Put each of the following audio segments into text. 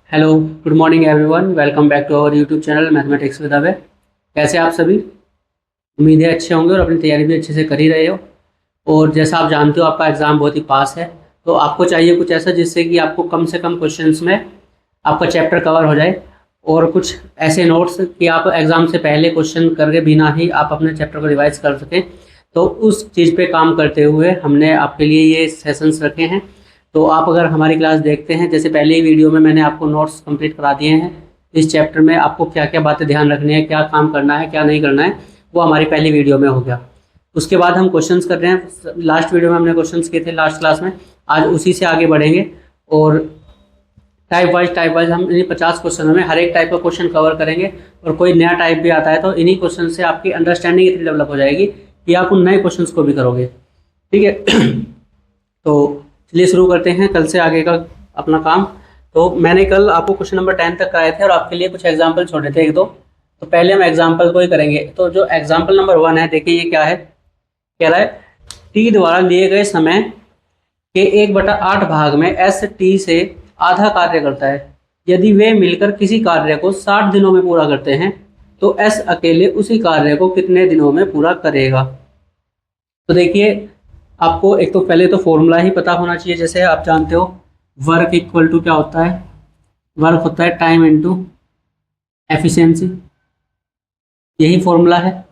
Hello, good morning everyone. Welcome back to our YouTube channel mathematics with Abhay. कैसे आप सभी? उम्मीद है अच्छे होंगे और अपनी तैयारी भी अच्छे से कर ही रहे हो। और जैसा आप जानते हो, आपका एग्ज़ाम बहुत ही पास है, तो आपको चाहिए कुछ ऐसा जिससे कि आपको कम से कम क्वेश्चंस में आपका चैप्टर कवर हो जाए, और कुछ ऐसे नोट्स कि आप एग्ज़ाम से पहले क्वेश्चन करके बिना ही आप अपने चैप्टर को रिवाइज कर सकें। तो उस चीज़ पे काम करते हुए हमने आपके लिए ये सेशंस रखे हैं। तो आप अगर हमारी क्लास देखते हैं, जैसे पहले ही वीडियो में मैंने आपको नोट्स कंप्लीट करा दिए हैं, इस चैप्टर में आपको क्या क्या बातें ध्यान रखनी है, क्या काम करना है, क्या नहीं करना है, वो हमारी पहली वीडियो में हो गया। उसके बाद हम क्वेश्चंस कर रहे हैं। लास्ट वीडियो में हमने क्वेश्चंस किए थे लास्ट क्लास में, आज उसी से आगे बढ़ेंगे। और टाइप वाइज हम इन्हीं 50 क्वेश्चनों में हर एक टाइप का क्वेश्चन कवर करेंगे। और कोई नया टाइप भी आता है तो इन्हीं क्वेश्चन से आपकी अंडरस्टैंडिंग इतनी डेवलप हो जाएगी कि आप उन नए क्वेश्चंस को भी करोगे। ठीक है। तो चलिए शुरू करते हैं कल से आगे का अपना काम। तो मैंने कल आपको क्वेश्चन नंबर 10 तक कराए थे और आपके लिए कुछ एग्जाम्पल छोड़े थे एक दो। तो पहले हम एग्जाम्पल को ही करेंगे। तो जो एग्जाम्पल नंबर 1 है, देखिए ये क्या है। कह रहा है टी द्वारा लिए गए समय के 1/8 भाग में एस टी से आधा कार्य करता है। यदि वे मिलकर किसी कार्य को 60 दिनों में पूरा करते हैं तो एस अकेले उसी कार्य को कितने दिनों में पूरा करेगा। तो देखिए, आपको एक तो पहले तो फॉर्मूला ही पता होना चाहिए। जैसे आप जानते हो, वर्क इक्वल टू क्या होता है? वर्क होता है टाइम इनटू एफिशिएंसी, यही फॉर्मूला है।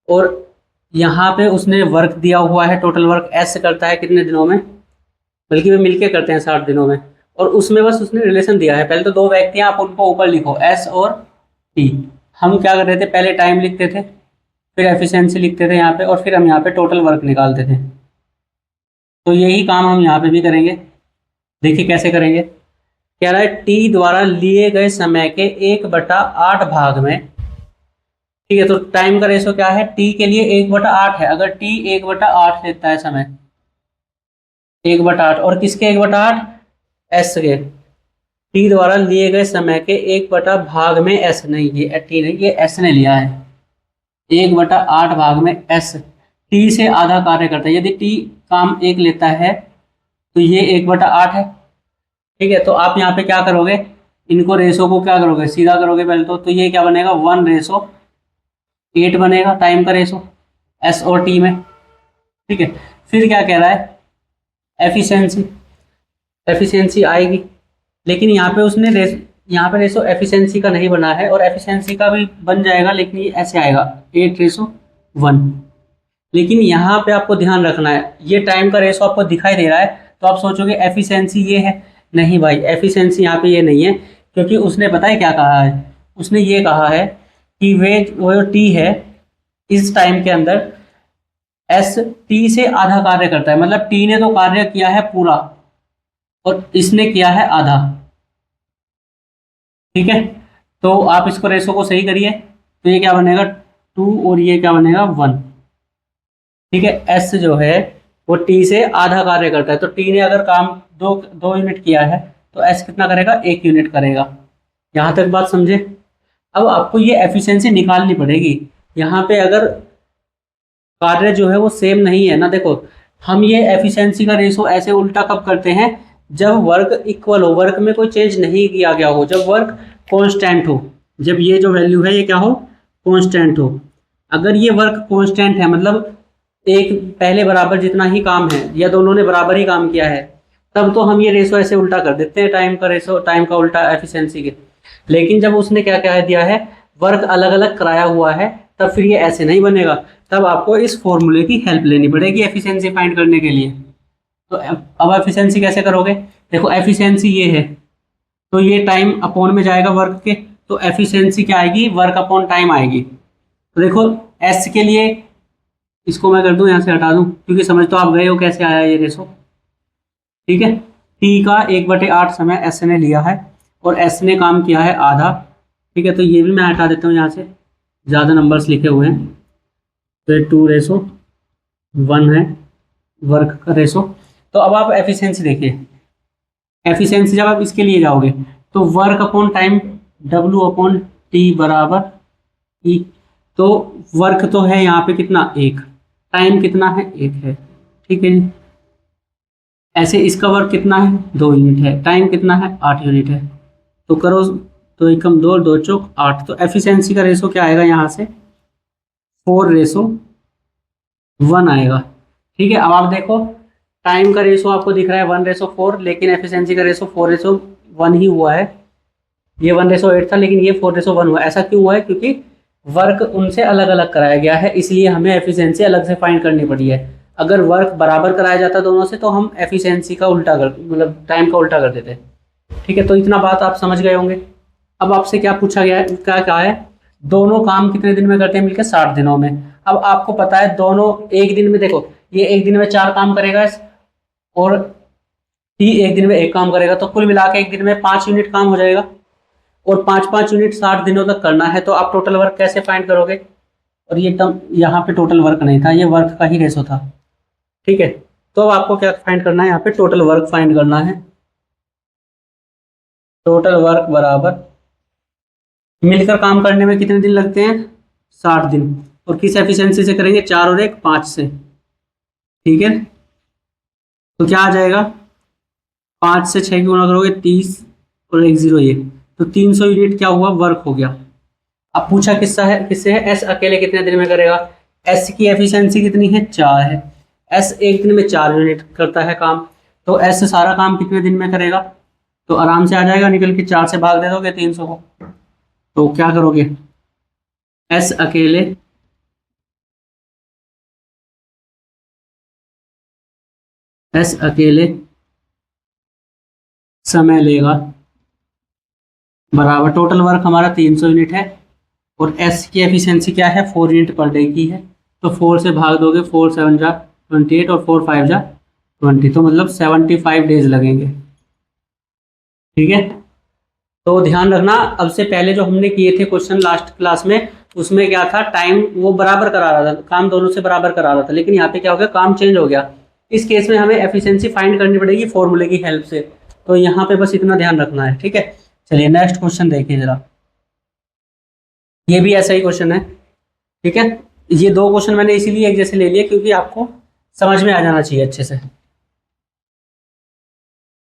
और यहाँ पे उसने वर्क दिया हुआ है, टोटल वर्क एस करता है कितने दिनों में, बल्कि वे मिलके करते हैं 60 दिनों में। और उसमें बस उसने रिलेशन दिया है। पहले तो दो व्यक्ति हैं, आप उनको ऊपर लिखो, एस और टी। हम क्या कर रहे थे, पहले टाइम लिखते थे, फिर एफिशिएंसी लिखते थे यहाँ पे, और फिर हम यहाँ पे टोटल वर्क निकालते थे। तो यही काम हम यहाँ पे भी करेंगे। देखिए कैसे करेंगे। कह रहा है टी द्वारा लिए गए समय के 1/8 भाग में। ठीक है, तो टाइम का रेशो क्या है? टी के लिए 1/8 है। अगर टी 1/8 लेता है समय, 1/8, और किसके 1/8? एस के। टी द्वारा लिए गए समय के 1/भाग में एस, नहीं ये टी नहीं, ये एस ने लिया है। 1/8 भाग में एस टी से आधा कार्य करता है। यदि टी काम 1 लेता है तो ये 1/8 है। ठीक है, तो आप यहाँ पे क्या करोगे, इनको रेशो को क्या करोगे, सीधा करोगे पहले तो ये क्या बनेगा, 1:8 बनेगा टाइम का रेशो एस और टी में। ठीक है, फिर क्या कह रहा है, एफिशिएंसी। एफिशिएंसी आएगी, लेकिन यहाँ पे उसने यहाँ पे रेशो एफिशिएंसी का नहीं बना है, और एफिशिएंसी का भी बन जाएगा लेकिन ये ऐसे आएगा 8:1। लेकिन यहाँ पे आपको ध्यान रखना है, ये टाइम का रेशो आपको दिखाई दे रहा है तो आप सोचोगे एफिशिएंसी ये है। नहीं भाई, एफिशिएंसी यहाँ पे ये नहीं है, क्योंकि उसने पता है क्या कहा है। उसने ये कहा है कि वो जो टी है, इस टाइम के अंदर एस टी से आधा कार्य करता है। मतलब टी ने तो कार्य किया है पूरा और इसने किया है आधा। ठीक है, तो आप इसको रेशो को सही करिए, तो ये क्या बनेगा 2 और ये क्या बनेगा 1। ठीक है, एस जो है वो टी से आधा कार्य करता है। तो टी ने अगर काम दो यूनिट किया है तो एस कितना करेगा, 1 यूनिट करेगा। यहाँ तक बात समझे। अब आपको ये एफिशिएंसी निकालनी पड़ेगी। यहाँ पे अगर कार्य जो है वो सेम नहीं है ना, देखो हम ये एफिशिएंसी का रेशो ऐसे उल्टा कब करते हैं, जब वर्क इक्वल हो, वर्क में कोई चेंज नहीं किया गया हो, जब वर्क कांस्टेंट हो, जब ये जो वैल्यू है ये क्या हो, कांस्टेंट हो। अगर ये वर्क कांस्टेंट है, मतलब एक पहले बराबर जितना ही काम है या दोनों ने बराबर ही काम किया है, तब तो हम ये रेशो ऐसे उल्टा कर देते हैं, टाइम का रेशो, टाइम का उल्टा एफिशिएंसी के। लेकिन जब उसने क्या क्या दिया है, वर्क अलग अलग कराया हुआ है, तब फिर ये ऐसे नहीं बनेगा। तब आपको इस फॉर्मूले की हेल्प लेनी पड़ेगी एफिशिएंसी फाइंड करने के लिए। तो अब एफिशिएंसी कैसे करोगे, देखो एफिशिएंसी ये है, तो ये टाइम अपॉन में जाएगा वर्क के, तो एफिशिएंसी क्या आएगी, वर्क अपॉन टाइम आएगी। तो देखो एस के लिए, इसको मैं कर दूं यहाँ से हटा दूं, क्योंकि समझ तो आप गए हो कैसे आया ये रेशो। ठीक है, टी का 1/8 समय एस ने लिया है और एस ने काम किया है आधा। ठीक है, तो ये भी मैं हटा देता हूँ, यहाँ से ज़्यादा नंबर्स लिखे हुए हैं। तो ये 2:1 है वर्क का रेशो। तो अब आप एफिशिएंसी देखिए, एफिशिएंसी जब आप इसके लिए जाओगे तो work upon time, W upon T बराबर ई। तो वर्क तो है यहाँ पे कितना, 1, टाइम कितना है, 1 है। ठीक है जी, ऐसे इसका वर्क कितना है, 2 यूनिट है, टाइम कितना है, 8 यूनिट है। तो करो, तो एकम 2 2 चौक 8। तो एफिशिएंसी का रेशो क्या आएगा यहाँ से, 4:1 आएगा। ठीक है, अब आप देखो टाइम का रेशो आपको दिख रहा है 1:4, लेकिन एफिशिएंसी का रेशो 4:1 ही हुआ है। ये 1:8 था लेकिन ये 4:1 हुआ। ऐसा क्यों हुआ है, क्योंकि वर्क उनसे अलग अलग कराया गया है, इसलिए हमें एफिशिएंसी अलग से फाइंड करनी पड़ी है। अगर वर्क बराबर कराया जाता दोनों से तो हम एफिशिएंसी का उल्टा कर, मतलब टाइम का उल्टा कर देते। ठीक है, तो इतना बात आप समझ गए होंगे। अब आपसे क्या पूछा गया है, क्या है, दोनों काम कितने दिन में करते हैं मिलकर, 60 दिनों में। अब आपको पता है दोनों एक दिन में, देखो ये एक दिन में 4 काम करेगा और टी एक दिन में 1 काम करेगा, तो कुल मिला के एक दिन में 5 यूनिट काम हो जाएगा। और 5-5 यूनिट 60 दिनों तक करना है, तो आप टोटल वर्क कैसे फाइंड करोगे। और ये टर्म यहाँ पे टोटल वर्क नहीं था, ये वर्क का ही रेशो था। ठीक है, तो अब आपको क्या फाइंड करना है, यहाँ पे टोटल वर्क फाइंड करना है। टोटल वर्क बराबर मिलकर काम करने में कितने दिन लगते हैं, 60 दिन। और किस एफिशिएंसी से करेंगे, 4 और 1 5 से। ठीक है, तो क्या आ जाएगा, 5 से 6 की गुणा करोगे 30 और 1 0 ये, तो 300 यूनिट क्या हुआ, वर्क हो गया। अब पूछा किससे है, एस अकेले कितने दिन में करेगा। एस की एफिशिएंसी कितनी है, 4 है। एस एक दिन में 4 यूनिट करता है काम, तो एस सारा काम कितने दिन में करेगा, तो आराम से आ जाएगा निकल के, 4 से भाग दे दोगे 300 को। तो क्या करोगे, एस अकेले समय लेगा बराबर, टोटल वर्क हमारा 300 यूनिट है और एस की एफिशिएंसी क्या है, 4 यूनिट पर डे की है। तो 4 से भाग दोगे, 4 7 जा 28 और 4 5 जा 20, तो मतलब 75 डेज लगेंगे। ठीक है, तो ध्यान रखना, अब से पहले जो हमने किए थे क्वेश्चन लास्ट क्लास में, उसमें क्या था, टाइम वो बराबर करा रहा था, काम दोनों से बराबर करा रहा था, लेकिन यहाँ पे क्या हो गया, काम चेंज हो गया। इस केस में हमें एफिशिएंसी फाइंड करनी पड़ेगी फॉर्मूले की हेल्प से। तो यहाँ पे बस इतना ध्यान रखना है। ठीक है, चलिए नेक्स्ट क्वेश्चन देखिए जरा, ये भी ऐसा ही क्वेश्चन है। ठीक है, ये 2 क्वेश्चन मैंने इसीलिए एक जैसे ले लिए क्योंकि आपको समझ में आ जाना चाहिए अच्छे से,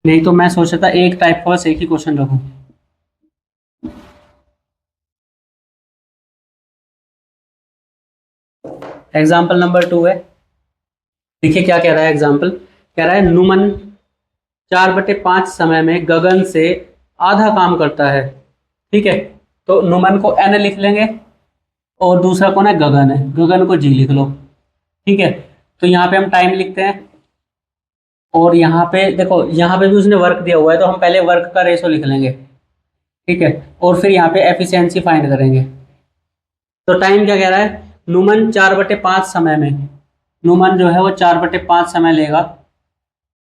नहीं तो मैं सोचा था एक टाइप का बस एक ही क्वेश्चन रखूं। एग्जाम्पल नंबर 2 है, देखिए क्या कह रहा है एग्जाम्पल, कह रहा है नुमन 4/5 समय में गगन से आधा काम करता है। ठीक है, तो नुमन को एन लिख लेंगे और दूसरा कौन है, गगन है, गगन को जी लिख लो। ठीक है, तो यहाँ पे हम टाइम लिखते हैं और यहाँ पे देखो, यहाँ पे भी उसने वर्क दिया हुआ है, तो हम पहले वर्क का रेशो लिख लेंगे। ठीक है, और फिर यहाँ पे एफिशिएंसी फाइंड करेंगे। तो टाइम क्या कह रहा है, नुमन 4/5 समय में, नुमन जो है वो 4/5 समय लेगा,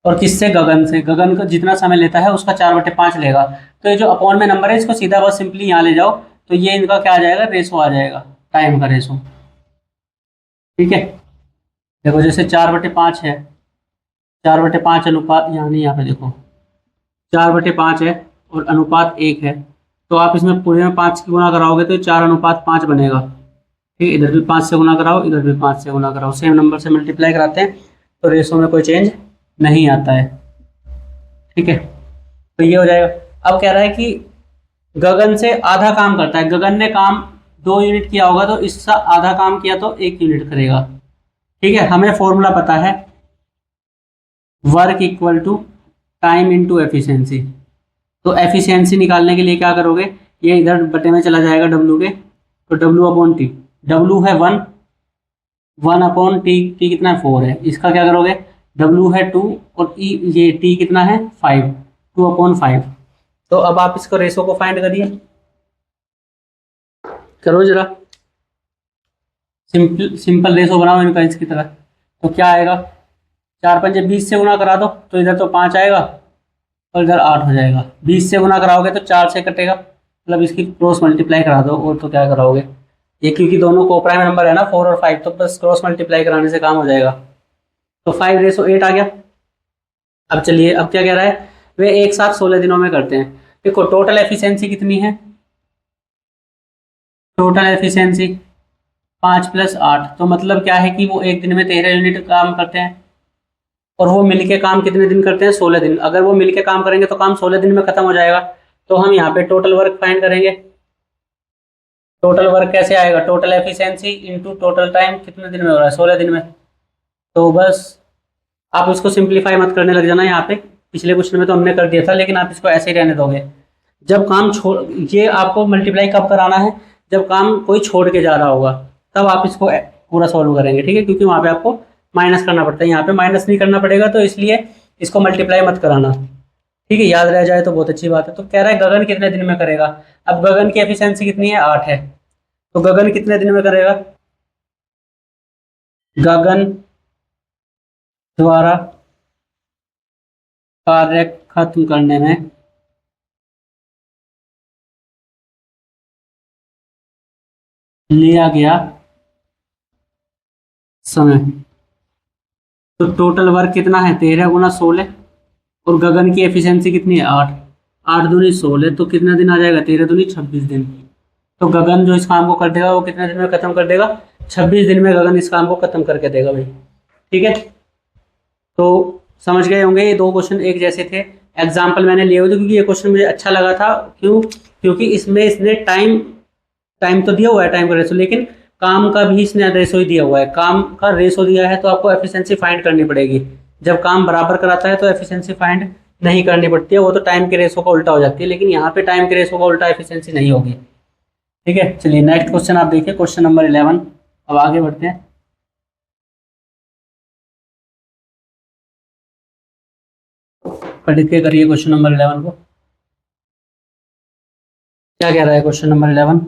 और किससे, गगन से, गगन का जितना समय लेता है उसका 4/5 लेगा। तो ये जो अपॉन में नंबर है इसको सीधा बस सिंपली यहाँ ले जाओ, तो ये इनका क्या आ जाएगा, रेशो आ जाएगा, टाइम का रेशो। ठीक है, देखो जैसे 4/5 है, 4/5 अनुपात, यहाँ नहीं, यहाँ पे देखो 4/5 है और अनुपात 1 है, तो आप इसमें पूरे में 5 की गुणा कराओगे तो 4:5 बनेगा। ठीक है, इधर भी 5 से गुणा कराओ, इधर भी 5 से गुणा कराओ, सेम नंबर से मल्टीप्लाई कराते हैं तो रेशो में कोई चेंज नहीं आता है। ठीक है, तो ये हो जाएगा। अब कह रहा है कि गगन से आधा काम करता है, गगन ने काम 2 यूनिट किया होगा तो इसका आधा काम किया तो 1 यूनिट करेगा। ठीक है, हमें फॉर्मूला पता है, work equal to time into efficiency. तो एफिशिएंसी निकालने के लिए क्या करोगे, ये इधर बटे में चला जाएगा डब्ल्यू के, तो डब्ल्यू/टी, डब्ल्यू है 1 टी, टी कितना है 4 है, इसका क्या करोगे, डब्ल्यू है 2 और ये टी कितना है 5, 2/5। तो अब आप इसको रेशो को फाइंड करिए, करो जरा, सिंपल रेशो बनाओ इनका इसकी तरह। तो क्या आएगा, 4 पंजे 20 से गुणा करा दो तो इधर तो 5 आएगा और इधर 8 हो जाएगा। 20 से गुणा कराओगे तो 4 से कटेगा, मतलब इसकी क्रॉस मल्टीप्लाई करा दो, और तो क्या कराओगे, ये क्योंकि दोनों को प्राइम नंबर है ना 4 और 5, तो बस क्रॉस मल्टीप्लाई कराने से काम हो जाएगा। तो 5:8 आ गया। अब चलिए, अब क्या कह रहा है, वे एक साथ 16 दिनों में करते हैं। देखो टोटल एफिशिएंसी कितनी है, टोटल एफिशिएंसी 5 + 8, तो मतलब क्या है कि वो एक दिन में 13 यूनिट काम करते हैं, और वो मिलके काम कितने दिन करते हैं, 16 दिन। अगर वो मिलके काम करेंगे तो काम 16 दिन में खत्म हो जाएगा। तो हम यहाँ पे टोटल वर्क फाइंड करेंगे। टोटल वर्क कैसे आएगा, total efficiency into total time, कितने दिन में हो रहा है, 16 दिन में। तो बस आप इसको सिंप्लीफाई मत करने लग जाना यहाँ पे, पिछले क्वेश्चन में तो हमने कर दिया था, लेकिन आप इसको ऐसे ही रहने दोगे। जब काम छोड़, ये आपको मल्टीप्लाई कब कराना है, जब काम कोई छोड़ के जा रहा होगा, तब आप इसको पूरा सॉल्व करेंगे, ठीक है, क्योंकि वहाँ पे आपको माइनस करना पड़ता है, यहाँ पे माइनस नहीं करना पड़ेगा, तो इसलिए इसको मल्टीप्लाई मत कराना, ठीक है, याद रह जाए तो बहुत अच्छी बात है। तो कह रहा है गगन कितने दिन में करेगा। अब गगन की एफिशिएंसी कितनी है, 8 है, तो गगन कितने दिन में करेगा, गगन द्वारा कार्य खत्म करने में लिया गया समय। तो टोटल वर्क कितना है, 13 गुना 16, और गगन की एफिशिएंसी कितनी है, 8। 8 दूनी 16, तो कितना दिन आ जाएगा, 13 दूनी 26 दिन। तो गगन जो इस काम को कर देगा वो कितने दिन में खत्म कर देगा, 26 दिन में गगन इस काम को खत्म करके देगा भाई, ठीक है। तो समझ गए होंगे, ये दो क्वेश्चन एक जैसे थे, एग्जाम्पल मैंने लिए हुए थे क्योंकि ये क्वेश्चन मुझे अच्छा लगा था। क्यों, क्योंकि इसमें इसने टाइम टाइम तो दिया हुआ है, टाइम का रेशो, लेकिन काम का भी इसने रेशो ही दिया हुआ है, काम का रेशो दिया है, तो आपको एफिशिएंसी फाइंड करनी पड़ेगी। जब काम बराबर कराता है तो एफिशिएंसी फाइंड नहीं करनी पड़ती है, वो तो टाइम के रेशो का उल्टा हो जाती है, लेकिन यहाँ पे टाइम के रेशो का उल्टा एफिशिएंसी नहीं होगी, ठीक है। चलिए नेक्स्ट क्वेश्चन आप देखिए, क्वेश्चन नंबर 11। अब आगे बढ़ते हैं। पढ़ के करिए क्वेश्चन नंबर 11 को, क्या कह रहा है क्वेश्चन नंबर 11।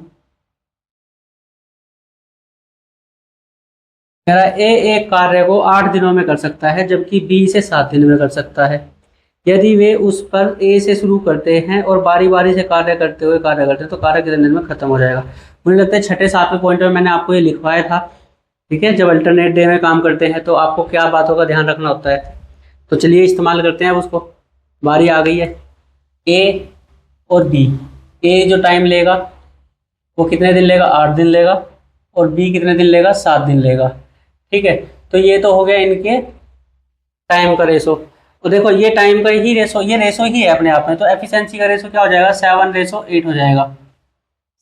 कह रहा है ए एक कार्य को 8 दिनों में कर सकता है, जबकि बी इसे 7 दिन में कर सकता है। यदि वे उस पर ए से शुरू करते हैं और बारी बारी से कार्य करते हैं तो कार्य कितने दिन में खत्म हो जाएगा। मुझे लगता है छठे सातवें पॉइंट में मैंने आपको ये लिखवाया था, ठीक है। जब अल्टरनेट डे में काम करते हैं तो आपको क्या बातों का ध्यान रखना होता है, तो चलिए इस्तेमाल करते हैं अब उसको। बारी आ गई है, ए और बी। ए जो टाइम लेगा वो कितने दिन लेगा, 8 दिन लेगा, और बी कितने दिन लेगा, 7 दिन लेगा, ठीक है। तो ये तो हो गया इनके टाइम का रेशो। तो देखो ये टाइम का ही रेशो, ये रेशो ही है अपने आप में, तो एफिशिएंसी का रेशो क्या हो जाएगा, 7:8 हो जाएगा,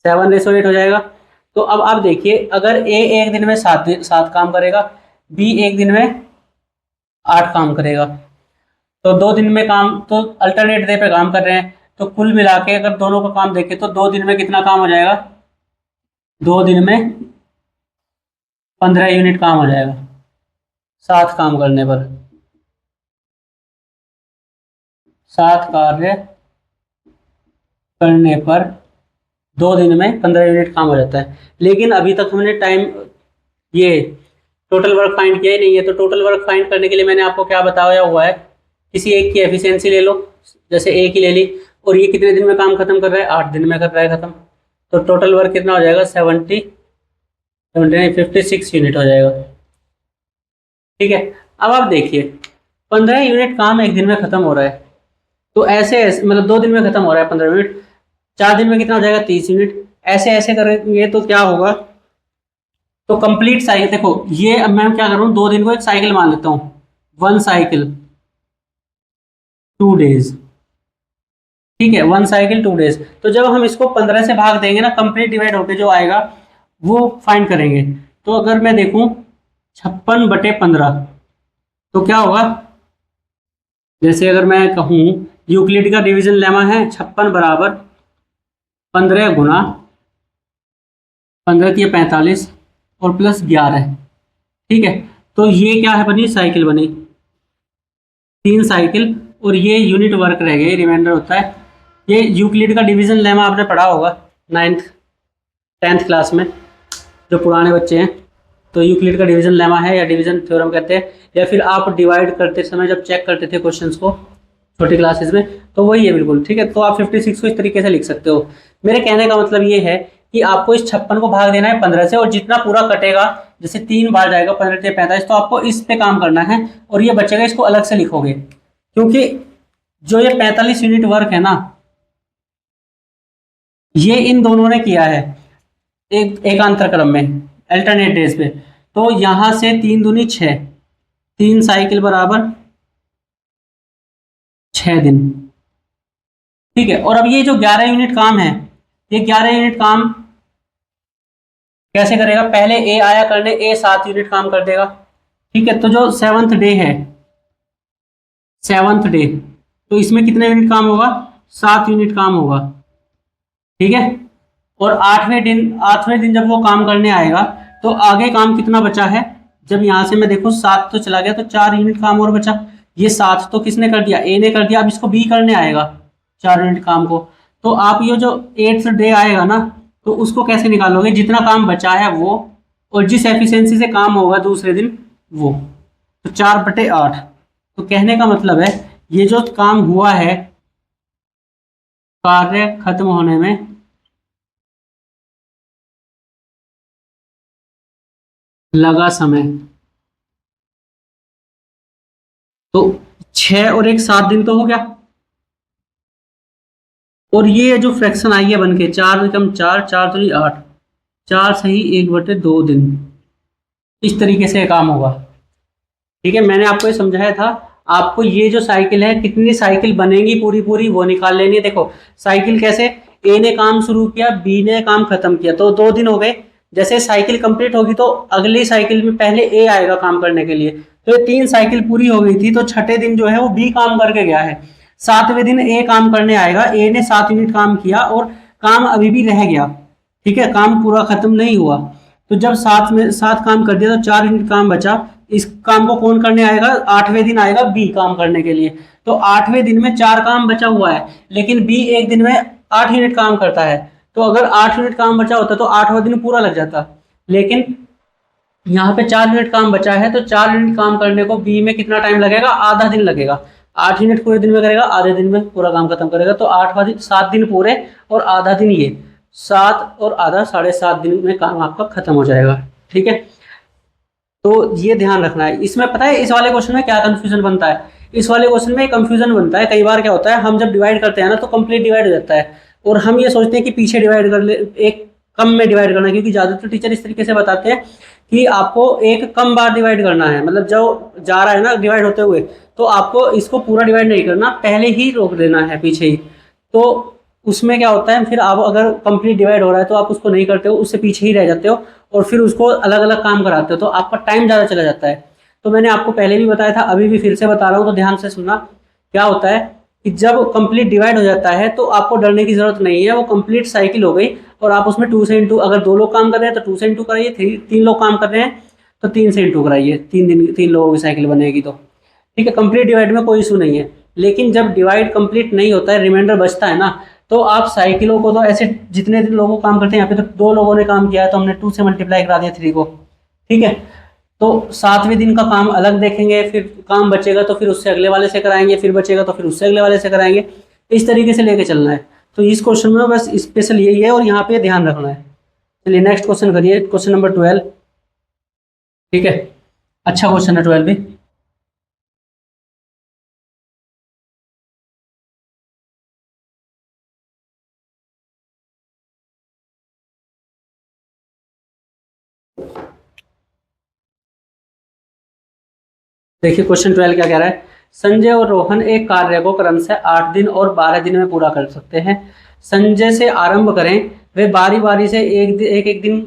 7:8 हो जाएगा। तो अब आप देखिए, अगर ए एक दिन में 7 काम करेगा, बी एक दिन में 8 काम करेगा, तो 2 दिन में काम, तो अल्टरनेट डे पे काम कर रहे हैं, तो कुल मिला के अगर दोनों का काम देखें तो 2 दिन में कितना काम हो जाएगा, 2 दिन में 15 यूनिट काम हो जाएगा, 7 काम करने पर, 7 कार्य करने पर 2 दिन में 15 यूनिट काम हो जाता है। लेकिन अभी तक हमने टाइम, ये टोटल वर्क फाइंड किया ही नहीं है, तो टोटल वर्क फाइंड करने के लिए मैंने आपको क्या बताया हुआ है, किसी एक की एफिशिएंसी ले लो, जैसे ए की ले ली, और ये कितने दिन में काम खत्म कर रहा है, 8 दिन में कर रहा है खत्म, तो टोटल वर्क कितना हो जाएगा, 56 यूनिट हो जाएगा, ठीक है। अब आप देखिए 15 यूनिट काम एक दिन में खत्म हो रहा है, तो ऐसे ऐसे मतलब 2 दिन में खत्म हो रहा है 15 यूनिट, 4 दिन में कितना हो जाएगा, 30 यूनिट, ऐसे ऐसे करेंगे तो क्या होगा, तो कंप्लीट साइकिल देखो, ये अब मैं क्या कर रहा हूँ, 2 दिन को एक साइकिल मान लेता हूँ, 1 साइकिल 2 डेज, ठीक है, 1 साइकिल 2 डेज। तो जब हम इसको 15 से भाग देंगे ना, कंप्लीट डिवाइड होके जो आएगा वो फाइंड करेंगे। तो अगर मैं देखूं 56/15, तो क्या होगा, जैसे अगर मैं कहूँ यूक्लिड का डिवीजन लेमा है 56 बराबर 15 गुना 15 की 45 और प्लस 11, ठीक है। तो ये क्या है बनी, साइकिल बनी, 3 साइकिल, और ये यूनिट वर्क रह गए, रिमाइंडर होता है। ये यूक्लिड का डिवीजन लेमा आपने पढ़ा होगा 9th 10th क्लास में, जो पुराने बच्चे हैं, तो यूक्लिड का डिवीजन लेमा है या डिवीजन थ्योरम कहते हैं, या फिर आप डिवाइड करते समय जब चेक करते थे क्वेश्चंस को छोटी क्लासेस में, तो वही है बिल्कुल, ठीक है। तो आप 56 को इस तरीके से लिख सकते हो। मेरे कहने का मतलब ये है कि आपको इस 56 को भाग देना है 15 से, और जितना पूरा कटेगा, जैसे 3 बार जाएगा 15 से 45, तो आपको इस पे काम करना है, और ये बचेगा इसको अलग से लिखोगे, क्योंकि जो ये 45 यूनिट वर्क है ना, ये इन दोनों ने किया है एकांतर क्रम में, अल्टरनेट डेज पे। तो यहां से 3 दूनी 6, 3 साइकिल बराबर 6 दिन, ठीक है। और अब ये जो 11 यूनिट काम है, ये 11 यूनिट काम कैसे करेगा? पहले ए आया करने, ए 7 यूनिट काम कर देगा। ठीक है, तो जो 7th डे है, 7th डे, तो इसमें कितने यूनिट काम होगा? 7 यूनिट काम होगा। ठीक है, और 8वें दिन जब वो काम करने आएगा तो आगे काम कितना बचा है? जब यहां से मैं देखूं 7 तो चला गया, तो 4 यूनिट काम और बचा। ये 7 तो किसने कर दिया? ए ने कर दिया। अब इसको बी करने आएगा 4 यूनिट काम को। तो आप ये जो 8th डे आएगा ना, तो उसको कैसे निकालोगे? जितना काम बचा है वो, और जिस एफिशिएंसी से काम होगा दूसरे दिन वो, तो 4/8। तो कहने का मतलब है ये जो काम हुआ है, कार्य खत्म होने में लगा समय, तो 6 और 1 7 दिन तो हो गया। और ये जो फ्रैक्शन आई है बन के 4 कम 4, 4 तो 8, 4 सही 1/2 दिन, इस तरीके से काम होगा। ठीक है, मैंने आपको ये समझाया था। आपको ये जो साइकिल है, कितनी साइकिल बनेगी पूरी पूरी वो निकाल लेनी है। देखो साइकिल कैसे, ए ने काम शुरू किया, बी ने काम खत्म किया, तो 2 दिन हो गए। जैसे साइकिल कंप्लीट होगी तो अगली साइकिल में पहले ए आएगा काम करने के लिए, तो ये 3 साइकिल पूरी हो गई थी, तो छठे दिन जो है वो बी काम करके गया है। 7वें दिन ए काम करने आएगा, ए ने 7 यूनिट काम किया और काम अभी भी रह गया। ठीक है, काम पूरा खत्म नहीं हुआ। तो जब 7 काम कर दिया तो 4 यूनिट काम बचा। इस काम को कौन करने आएगा? 8वें दिन आएगा बी काम करने के लिए। तो 8वें दिन में 4 काम बचा हुआ है, लेकिन बी एक दिन में 8 यूनिट काम करता है। तो अगर 8 यूनिट काम बचा होता तो 8वां दिन पूरा लग जाता, लेकिन यहाँ पे 4 यूनिट काम बचा है, तो 4 यूनिट काम करने को बी में कितना टाइम लगेगा? आधा दिन लगेगा। 8 यूनिट पूरे दिन में करेगा, आधे दिन में पूरा काम खत्म करेगा। तो 8वां दिन, 7 दिन पूरे और आधा दिन ये, 7 और आधा 7.5 दिन में काम आपका खत्म हो जाएगा। ठीक है, तो ये ध्यान रखना है। इसमें पता है इस वाले क्वेश्चन में क्या कंफ्यूजन बनता है? इस वाले क्वेश्चन में कंफ्यूजन बनता है, कई बार क्या होता है, हम जब डिवाइड करते हैं ना तो कंप्लीट डिवाइड हो जाता है, और हम ये सोचते हैं कि पीछे डिवाइड कर ले, एक कम में डिवाइड करना है, क्योंकि ज़्यादातर टीचर इस तरीके से बताते हैं कि आपको एक कम बार डिवाइड करना है। मतलब जो जा रहा है ना डिवाइड होते हुए, तो आपको इसको पूरा डिवाइड नहीं करना, पहले ही रोक देना है पीछे ही। तो उसमें क्या होता है, फिर आप अगर कंप्लीट डिवाइड हो रहा है तो आप उसको नहीं करते हो, उससे पीछे ही रह जाते हो, और फिर उसको अलग अलग काम कराते हो, तो आपका टाइम ज़्यादा चला जाता है। तो मैंने आपको पहले भी बताया था, अभी भी फिर से बता रहा हूँ, तो ध्यान से सुनना। क्या होता है कि जब कंप्लीट डिवाइड हो जाता है तो आपको डरने की जरूरत नहीं है, वो कंप्लीट साइकिल हो गई, और आप उसमें 2 से इंटू, अगर 2 लोग काम कर रहे हैं तो 2 से इंटू कराइए, 3 लोग काम कर रहे हैं तो 3 से इंटू कराइए, 3 लोगों की साइकिल बनेगी। तो ठीक है, कंप्लीट डिवाइड में कोई इशू नहीं है। लेकिन जब डिवाइड कंप्लीट नहीं होता है, रिमाइंडर बचता है ना, तो आप साइकिलों को तो ऐसे जितने दिन लोगों काम करते हैं, यहाँ पे तो 2 लोगों ने काम किया है तो हमने 2 से मल्टीप्लाई करा दिया 3 को। ठीक है, तो 7वें दिन का काम अलग देखेंगे, फिर काम बचेगा तो फिर उससे अगले वाले से कराएंगे, फिर बचेगा तो फिर उससे अगले वाले से कराएंगे, इस तरीके से लेके चलना है। तो इस क्वेश्चन में बस स्पेशल यही है, और यहाँ पे ध्यान रखना है। चलिए नेक्स्ट क्वेश्चन करिए, क्वेश्चन नंबर 12। ठीक है, अच्छा क्वेश्चन है 12 भी। देखिए क्वेश्चन 12 क्या कह रहा है। संजय और रोहन एक कार्य को क्रमशः 8 दिन और 12 दिन में पूरा कर सकते हैं। संजय से आरंभ करें, वे बारी बारी से एक दिन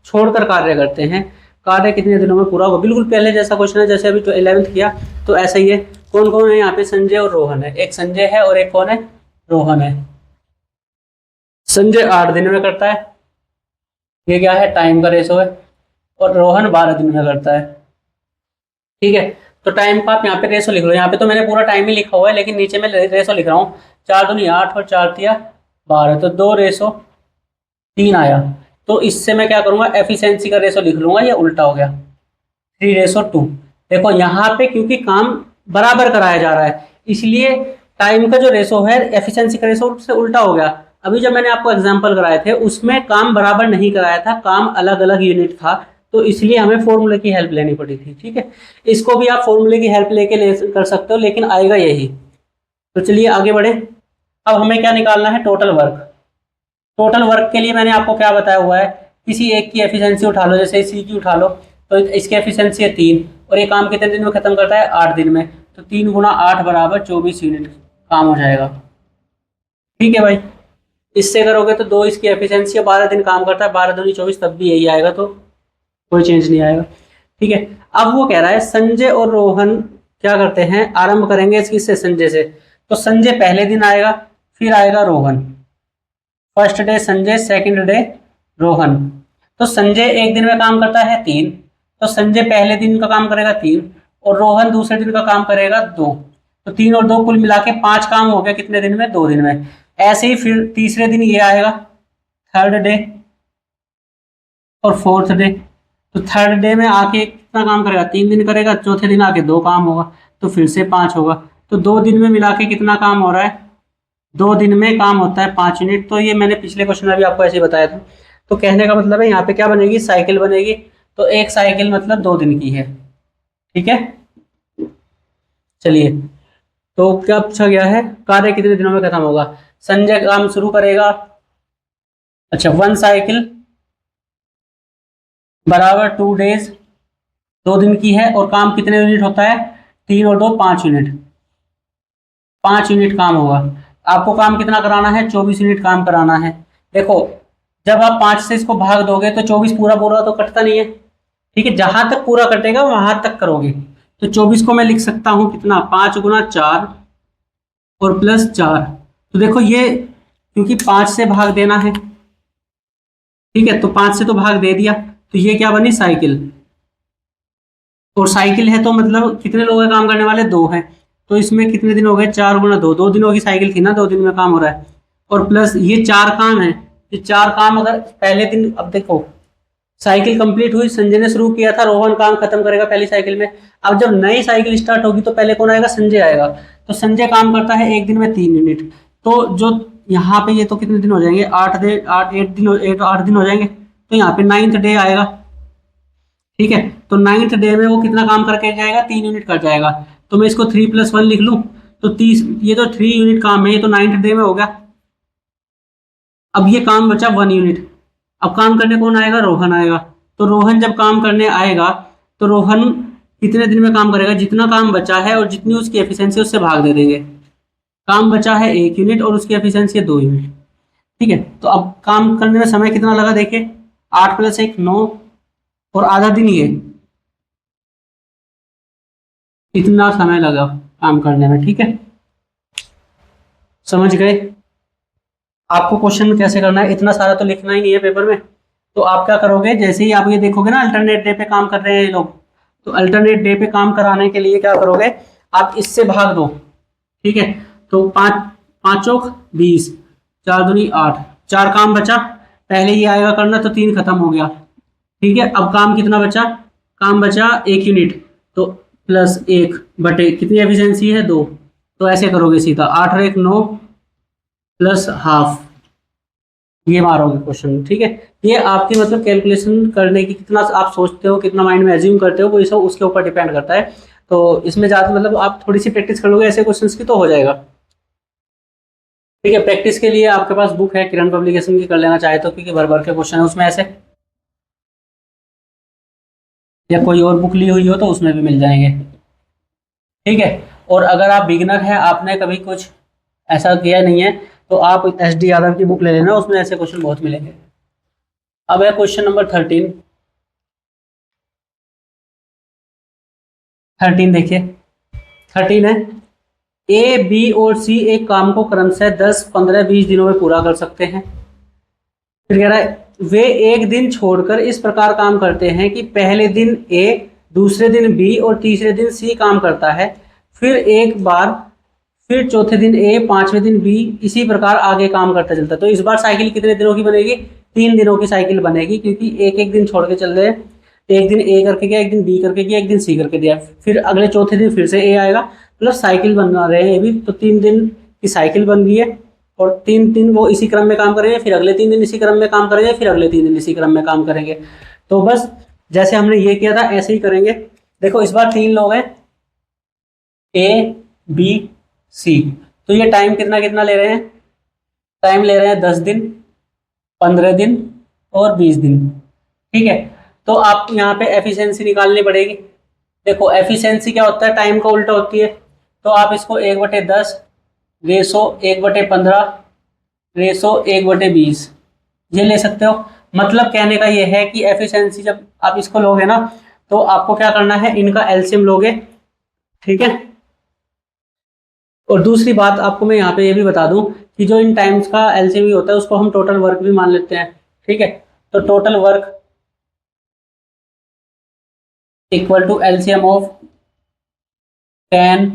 छोड़कर कार्य करते हैं। कार्य कितने दिनों में पूरा होगा? बिल्कुल पहले जैसा क्वेश्चन है, जैसे अभी 11th किया तो ऐसा ही है। कौन कौन है यहाँ पे? संजय और रोहन है। एक संजय है और एक कौन है? रोहन है। संजय 8 दिन में करता है, ये क्या है? टाइम का रेशो है। और रोहन 12 दिन में करता है। ठीक है, तो टाइम का आप यहाँ पे रेशो लिख लो। यहाँ पे तो मैंने पूरा टाइम ही लिखा हुआ है, लेकिन नीचे में रेशो लिख रहा हूँ। 4 दूनी 8 और 4 तिया 12, तो 2:3 आया। तो इससे मैं क्या करूँगा? एफिशिएंसी का रेशो लिख लूंगा, ये उल्टा हो गया, 3:2। देखो यहाँ पे क्योंकि काम बराबर कराया जा रहा है, इसलिए टाइम का जो रेशो है एफिशिएंसी का रेशो से उल्टा हो गया। अभी जब मैंने आपको एग्जाम्पल कराए थे उसमें काम बराबर नहीं कराया था, काम अलग अलग यूनिट था, तो इसलिए हमें फॉर्मूले की हेल्प लेनी पड़ी थी। ठीक है, इसको भी आप फॉर्मूले की हेल्प लेके कर सकते हो, लेकिन आएगा यही। तो चलिए आगे बढ़े। अब हमें क्या निकालना है? Total work. टोटल वर्क के लिए मैंने आपको क्या बताया हुआ है? किसी एक की एफिशिएंसी उठा लो, जैसे सी की उठा लो, तो इसकी एफिशिएंसी है 3, और ये काम कितने दिन में खत्म करता है? 8 दिन में। तो 3 × 8 = 24 यूनिट काम हो जाएगा। ठीक है भाई, इससे करोगे तो 2 इसकी एफिशिएंसी है, 12 दिन काम करता है, 12 दूनी 24, तब भी यही आएगा, तो कोई चेंज नहीं आएगा। ठीक है, अब वो कह रहा है संजय और रोहन क्या करते हैं, आरंभ करेंगे किससे, संजय से। तो संजय पहले दिन आएगा, फिर आएगा Rohan. First day Sanjay, second day Rohan. तो संजय एक दिन में काम करता है 3, तो संजय पहले दिन का काम करेगा 3, और रोहन दूसरे दिन का काम करेगा 2। तो 3 और 2 कुल मिला के 5 काम हो गया कितने दिन में, 2 दिन में। ऐसे ही फिर तीसरे दिन ये आएगा, थर्ड डे और फोर्थ डे। तो थर्ड डे में आके कितना काम करेगा, 3 दिन करेगा, चौथे दिन आके 2 काम होगा, तो फिर से 5 होगा। तो 2 दिन में मिला के कितना काम हो रहा है, 2 दिन में काम होता है 5 यूनिट। तो ये मैंने पिछले क्वेश्चन में भी आपको ऐसे ही बताया था। तो कहने का मतलब है यहाँ पे क्या बनेगी, साइकिल बनेगी। तो एक साइकिल मतलब 2 दिन की है। ठीक है, चलिए, तो क्या पूछा गया है, कार्य कितने दिनों में खत्म होगा। संजय काम शुरू करेगा, अच्छा 1 साइकिल बराबर 2 डेज, 2 दिन की है, और काम कितने यूनिट होता है, 3 और 2 5 यूनिट, 5 यूनिट काम होगा। आपको काम कितना कराना है, 24 यूनिट काम कराना है। देखो, जब आप 5 से इसको भाग दोगे तो 24 पूरा पूरा तो कटता नहीं है। ठीक है, जहां तक पूरा कटेगा वहां तक करोगे। तो 24 को मैं लिख सकता हूं कितना, 5 गुना 4 और प्लस 4। तो देखो ये, क्योंकि 5 से भाग देना है, ठीक है, तो 5 से तो भाग दे दिया, तो ये क्या बनी, साइकिल। और साइकिल है तो मतलब कितने लोग हैं काम करने वाले, 2 हैं। तो इसमें कितने दिन हो गए, 4 गुना 2, 2 दिनों की साइकिल थी ना, 2 दिन में काम हो रहा है। और प्लस ये 4 काम है, ये 4 काम अगर पहले दिन, अब देखो साइकिल कंप्लीट हुई, संजय ने शुरू किया था, रोहन काम खत्म करेगा पहली साइकिल में। अब जब नई साइकिल स्टार्ट होगी तो पहले कौन आएगा, संजय आएगा। तो संजय काम करता है एक दिन में 3 यूनिट। तो जो यहाँ पे ये तो कितने दिन हो जाएंगे, 8 दिन हो जाएंगे। तो यहाँ पे 9th डे आएगा। ठीक है, तो 9th डे में वो कितना काम करके जाएगा, 3 यूनिट कर जाएगा। तो मैं इसको 3+1 लिख लूं, तो 30, ये तो 3 यूनिट काम है, ये तो 9th डे में हो गया। अब ये काम बचा 1 यूनिट। अब काम करने कौन आएगा, रोहन आएगा। तो रोहन जब काम करने आएगा तो रोहन कितने दिन में काम करेगा, जितना काम बचा है और जितनी उसकी एफिशिएंसी उससे भाग दे देंगे। काम बचा है 1 यूनिट और उसकी एफिशिएंसी है 2 यूनिट। ठीक है, तो अब काम करने में समय कितना लगा, देखिए 8 + 1 9, और आधा दिन ये, इतना समय लगा काम करने में। ठीक है, समझ गए। आपको क्वेश्चन कैसे करना है, इतना सारा तो लिखना ही नहीं है पेपर में। तो आप क्या करोगे, जैसे ही आप ये देखोगे ना अल्टरनेट डे पे काम कर रहे हैं ये लोग, तो अल्टरनेट डे पे काम कराने के लिए क्या करोगे, आप इससे भाग दो। ठीक है, तो 5 5 चौक 20, 4 दूनी 8, 4 काम बचा, पहले ये आएगा करना, तो 3 खत्म हो गया। ठीक है, अब काम कितना बचा, काम बचा 1 यूनिट, तो +1 बटे कितनी एफिशिएंसी है 2। तो ऐसे करोगे सीधा, 8 और 1 9 प्लस हाफ, ये मारोगे क्वेश्चन। ठीक है, ये आपकी मतलब कैलकुलेशन करने की कितना आप सोचते हो, कितना माइंड में एज्यूम करते हो, वो ये सब उसके ऊपर डिपेंड करता है। तो इसमें ज़्यादा मतलब आप थोड़ी सी प्रैक्टिस कर लोगे ऐसे क्वेश्चंस की तो हो जाएगा। ठीक है, प्रैक्टिस के लिए आपके पास बुक है किरण पब्लिकेशन की, कर लेना चाहे तो, क्योंकि भर भर के क्वेश्चन है उसमें ऐसे, या कोई और बुक ली हुई हो तो उसमें भी मिल जाएंगे। ठीक है, और अगर आप बिगिनर हैं, आपने कभी कुछ ऐसा किया नहीं है, तो आप SD यादव की बुक ले लेना, उसमें ऐसे क्वेश्चन बहुत मिलेंगे। अब है क्वेश्चन नंबर 13 देखिए, 13 है, A, B और C एक काम को क्रमशः 10 15 20 दिनों में पूरा कर सकते हैं। फिर कह रहा है वे एक दिन छोड़कर इस प्रकार काम करते हैं कि पहले दिन A, दूसरे दिन B और तीसरे दिन C काम करता है, फिर एक बार, फिर चौथे दिन A, पांचवें दिन B, इसी प्रकार आगे काम करता चलता है। तो इस बार साइकिल कितने दिनों की बनेगी, 3 दिनों की साइकिल बनेगी, क्योंकि एक एक दिन छोड़ के चल रहे हैं। एक दिन A करके गया, एक दिन B करके गया, एक दिन C करके दिया, फिर अगले चौथे दिन फिर से A आएगा, मतलब साइकिल बना रहे हैं ये भी। तो 3 दिन की साइकिल बन गई है, और 3 दिन वो इसी क्रम में काम करेंगे, फिर अगले 3 दिन इसी क्रम में काम करेंगे, फिर अगले 3 दिन इसी क्रम में काम करेंगे। तो बस जैसे हमने ये किया था ऐसे ही करेंगे। देखो इस बार 3 लोग हैं, A, B, C। तो ये टाइम कितना कितना ले रहे हैं, टाइम ले रहे हैं 10 दिन, 15 दिन और 20 दिन। ठीक है, तो आप यहाँ पे एफिशिएंसी निकालनी पड़ेगी। देखो एफिशिएंसी क्या होता है, टाइम का उल्टा होती है। तो आप इसको 1/10 रेशो 1/15 रेशो 1/20 ये ले सकते हो। मतलब कहने का ये है कि एफिशिएंसी जब आप इसको लोगे ना तो आपको क्या करना है, इनका एलसीएम लोगे, ठीक है। और दूसरी बात आपको मैं यहाँ पे ये भी बता दूं कि जो इन टाइम्स का एलसीएम ही होता है उसको हम टोटल वर्क भी मान लेते हैं, ठीक है। तो total work equal to LCM of 10,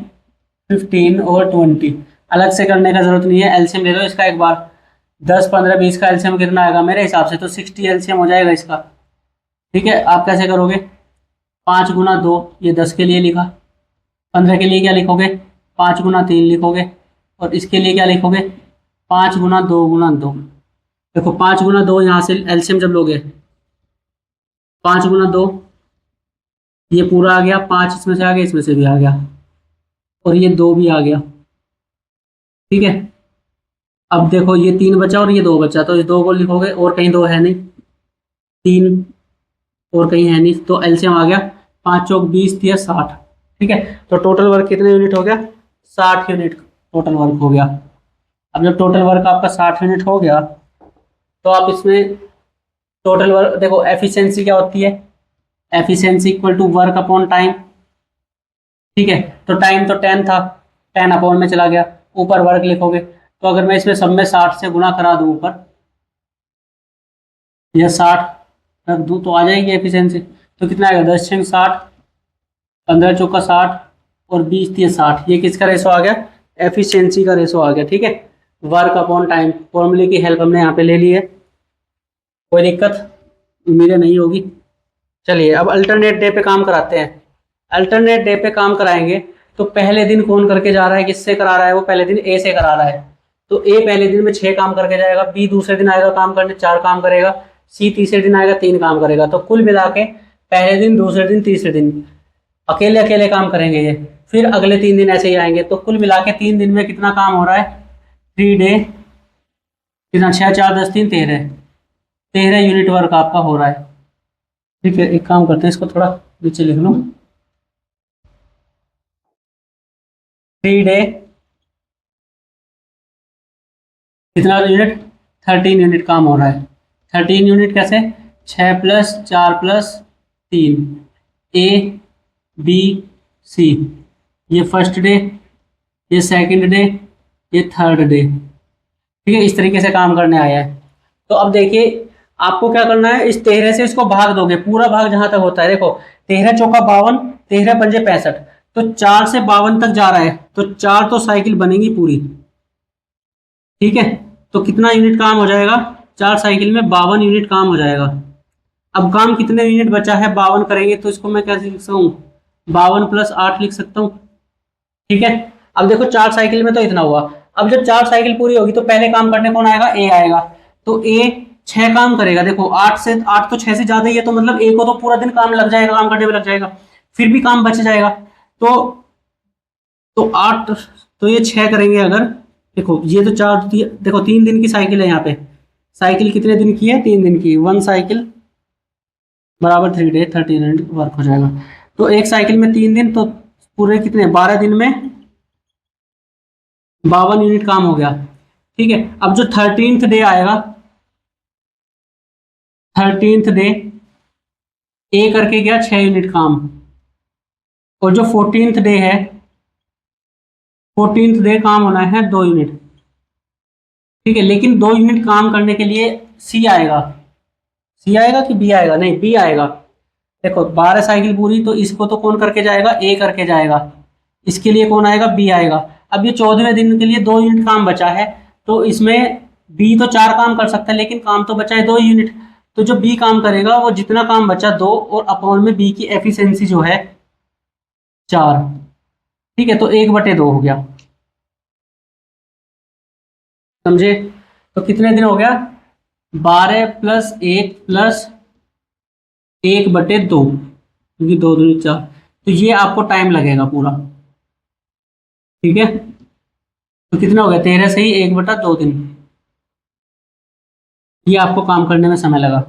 15 और 20। अलग से करने का जरूरत नहीं है, एलसीएम ले लो इसका एक बार। 10, 15, 20 का एलसीएम कितना आएगा मेरे हिसाब से तो 60 एलसीएम हो जाएगा इसका, ठीक है। आप कैसे करोगे, 5 × 2, ये 10 के लिए लिखा। 15 के लिए क्या लिखोगे, 5 × 3 लिखोगे। और इसके लिए क्या लिखोगे, 5 × 2 × 2। देखो 5 × 2 यहाँ से एलसीएम जब लोगे, 5 × 2 ये पूरा आ गया, 5 इसमें से आ गया, इसमें से भी आ गया, और ये 2 भी आ गया, ठीक है। अब देखो ये 3 बचा और ये 2 बचा, तो इस 2 को लिखोगे, और कहीं 2 है नहीं, 3 और कहीं है नहीं, तो एलसीएम आ गया 5 चौक 20 दिया 60, ठीक है। तो टोटल वर्क कितने यूनिट हो गया, 60 यूनिट टोटल वर्क हो गया। अब जब टोटल वर्क आपका 60 यूनिट हो गया तो आप इसमें टोटल वर्क देखो, एफिशिएंसी क्या होती है, efficiency equal to work upon time, ठीक है। तो टाइम तो 10 था, 10 अपॉन में चला गया, ऊपर वर्क लिखोगे। तो अगर मैं इसमें सब में 60 से गुणा करा दूं ऊपर, या 60 रख दूं तो आ जाएगी एफिशिएंसी। तो कितना आएगा, 10 × 60, 15 चौका 60 और 20 दिए 60। ये किसका रेशो आ गया, एफिशिएंसी का रेशो आ गया, ठीक है। वर्क अपॉन टाइम फॉर्मूले की हेल्प हमने यहाँ पे ले ली है, कोई दिक्कत उम्मीदें नहीं होगी। चलिए अब अल्टरनेट डे पे काम कराते हैं। अल्टरनेट डे पे काम कराएंगे तो पहले दिन कौन करके जा रहा है, किससे करा रहा है, वो पहले दिन ए से करा रहा है। तो ए पहले दिन में 6 काम करके जाएगा, बी दूसरे दिन आएगा काम करने 4 काम करेगा, सी तीसरे दिन आएगा 3 काम करेगा। तो कुल मिला के पहले दिन, दूसरे दिन, तीसरे दिन अकेले अकेले काम करेंगे ये, फिर अगले 3 दिन ऐसे ही आएंगे। तो कुल मिला के 3 दिन में कितना काम हो रहा है, 3 डे कितना, 6, 4, 10, 3, 13 यूनिट वर्क आपका हो रहा है, ठीक है। एक काम करते हैं, इसको थोड़ा नीचे लिख लूँ। 3 डे कितना यूनिट, 13 यूनिट काम हो रहा है। 13 यूनिट कैसे, 6 + 4 + 3, ए बी सी, ये फर्स्ट डे, ये सेकंड डे, ये थर्ड डे, ठीक है। इस तरीके से काम करने आया है। तो अब देखिए आपको क्या करना है, इस 13 से इसको भाग दोगे, पूरा भाग जहां तक होता है। देखो 13 चौका 52, 13 पंजे 65, तो 4 से 52 तक जा रहा है, तो 4 तो साइकिल बनेगी पूरी, ठीक है। तो कितना यूनिट काम हो जाएगा, 4 साइकिल में 52 यूनिट काम हो जाएगा। अब काम कितने यूनिट बचा है, 52 करेंगे, तो इसको मैं कैसे लिख सकता हूँ, 52 + 8 लिख सकता हूँ, ठीक है। अब देखो 4 साइकिल में तो इतना हुआ। अब जब 4 साइकिल पूरी होगी तो पहले काम करने कौन आएगा, ए आएगा। तो ए 6 काम करेगा। देखो 8 तो 6 से ज्यादा ही है, तो मतलब ए को तो पूरा दिन काम लग जाएगा, काम करने में लग जाएगा, फिर भी काम बच जाएगा। तो 8, तो ये 6 करेंगे अगर, देखो ये तो 4, देखो 3 दिन की साइकिल है यहाँ पे। साइकिल कितने दिन की है, 3 दिन की। 1 साइकिल बराबर 3 डे, 13 यूनिट वर्क हो जाएगा। तो एक साइकिल में 3 दिन, तो पूरे कितने, 12 दिन में 52 यूनिट काम हो गया, ठीक है। अब जो 13th डे आएगा, 13th डे ए करके गया 6 यूनिट काम, और जो 14th डे है, 14th डे काम होना है 2 यूनिट, ठीक है। लेकिन 2 यूनिट काम करने के लिए सी आएगा, सी आएगा कि बी आएगा, नहीं बी आएगा। देखो 12 साइकिल पूरी, तो इसको तो कौन करके जाएगा, ए करके जाएगा, इसके लिए कौन आएगा, बी आएगा। अब ये 14वें दिन के लिए 2 यूनिट काम बचा है, तो इसमें बी तो 4 काम कर सकता है, लेकिन काम तो बचा है 2 यूनिट। तो जो बी काम करेगा वो जितना काम बचा 2, और अपॉन में बी की एफिशिएंसी जो है 4, ठीक है। तो 1/2 हो गया, समझे। तो कितने दिन हो गया, 12 + 1 + 1/2, क्योंकि 2 दूनी 4, तो ये आपको टाइम लगेगा पूरा, ठीक है। तो कितना हो गया, 13 से ही 1/2 दिन, ये आपको काम करने में समय लगा,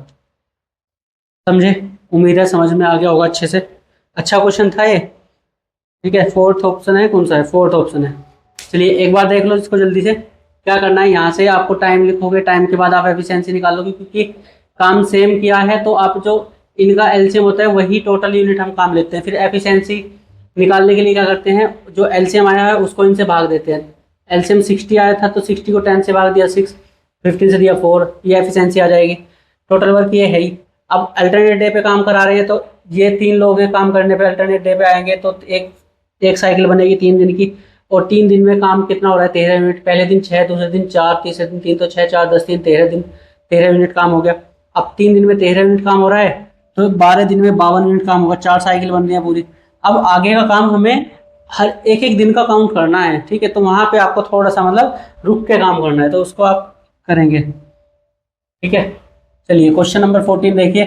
समझे। उम्मीद है समझ में आ गया होगा अच्छे से। अच्छा क्वेश्चन था ये, ठीक है। 4th ऑप्शन है, कौन सा है, 4th ऑप्शन है। चलिए एक बार देख लो इसको जल्दी से। क्या करना है, यहाँ से आपको टाइम लिखोगे, टाइम के बाद आप एफिशिएंसी निकालोगे, क्योंकि काम सेम किया है तो आप जो इनका एलसीएम होता है वही टोटल यूनिट हम काम लेते हैं। फिर एफिशिएंसी निकालने के लिए क्या करते हैं, जो एलसीएम आया है उसको इनसे भाग देते हैं। एलसीएम 60 आया था तो 60 को 10 से भाग दिया 6, 15 से दिया 4, ये एफिशिएंसी आ जाएगी। टोटल वर्क ये है ही। अब अल्टरनेट डे पे काम करा रहे हैं तो ये 3 लोग हैं काम करने पे, अल्टरनेट डे पे आएंगे तो एक साइकिल बनेगी 3 दिन की, और 3 दिन में काम कितना हो रहा है, 13 यूनिट। पहले दिन 6, दूसरे दिन 4, तीसरे दिन 3, तो 6, 4, 10, 3, 13 दिन, 13 यूनिट काम हो गया। अब 3 दिन में 13 यूनिट काम हो रहा है तो 12 दिन में 52 यूनिट काम होगा, 4 साइकिल बन रही है पूरी। अब आगे का काम हमें हर एक एक दिन का काउंट करना है, ठीक है। तो वहां पे आपको थोड़ा सा मतलब रुक के काम करना है, तो उसको आप करेंगे, ठीक है। चलिए क्वेश्चन नंबर 14 देखिए।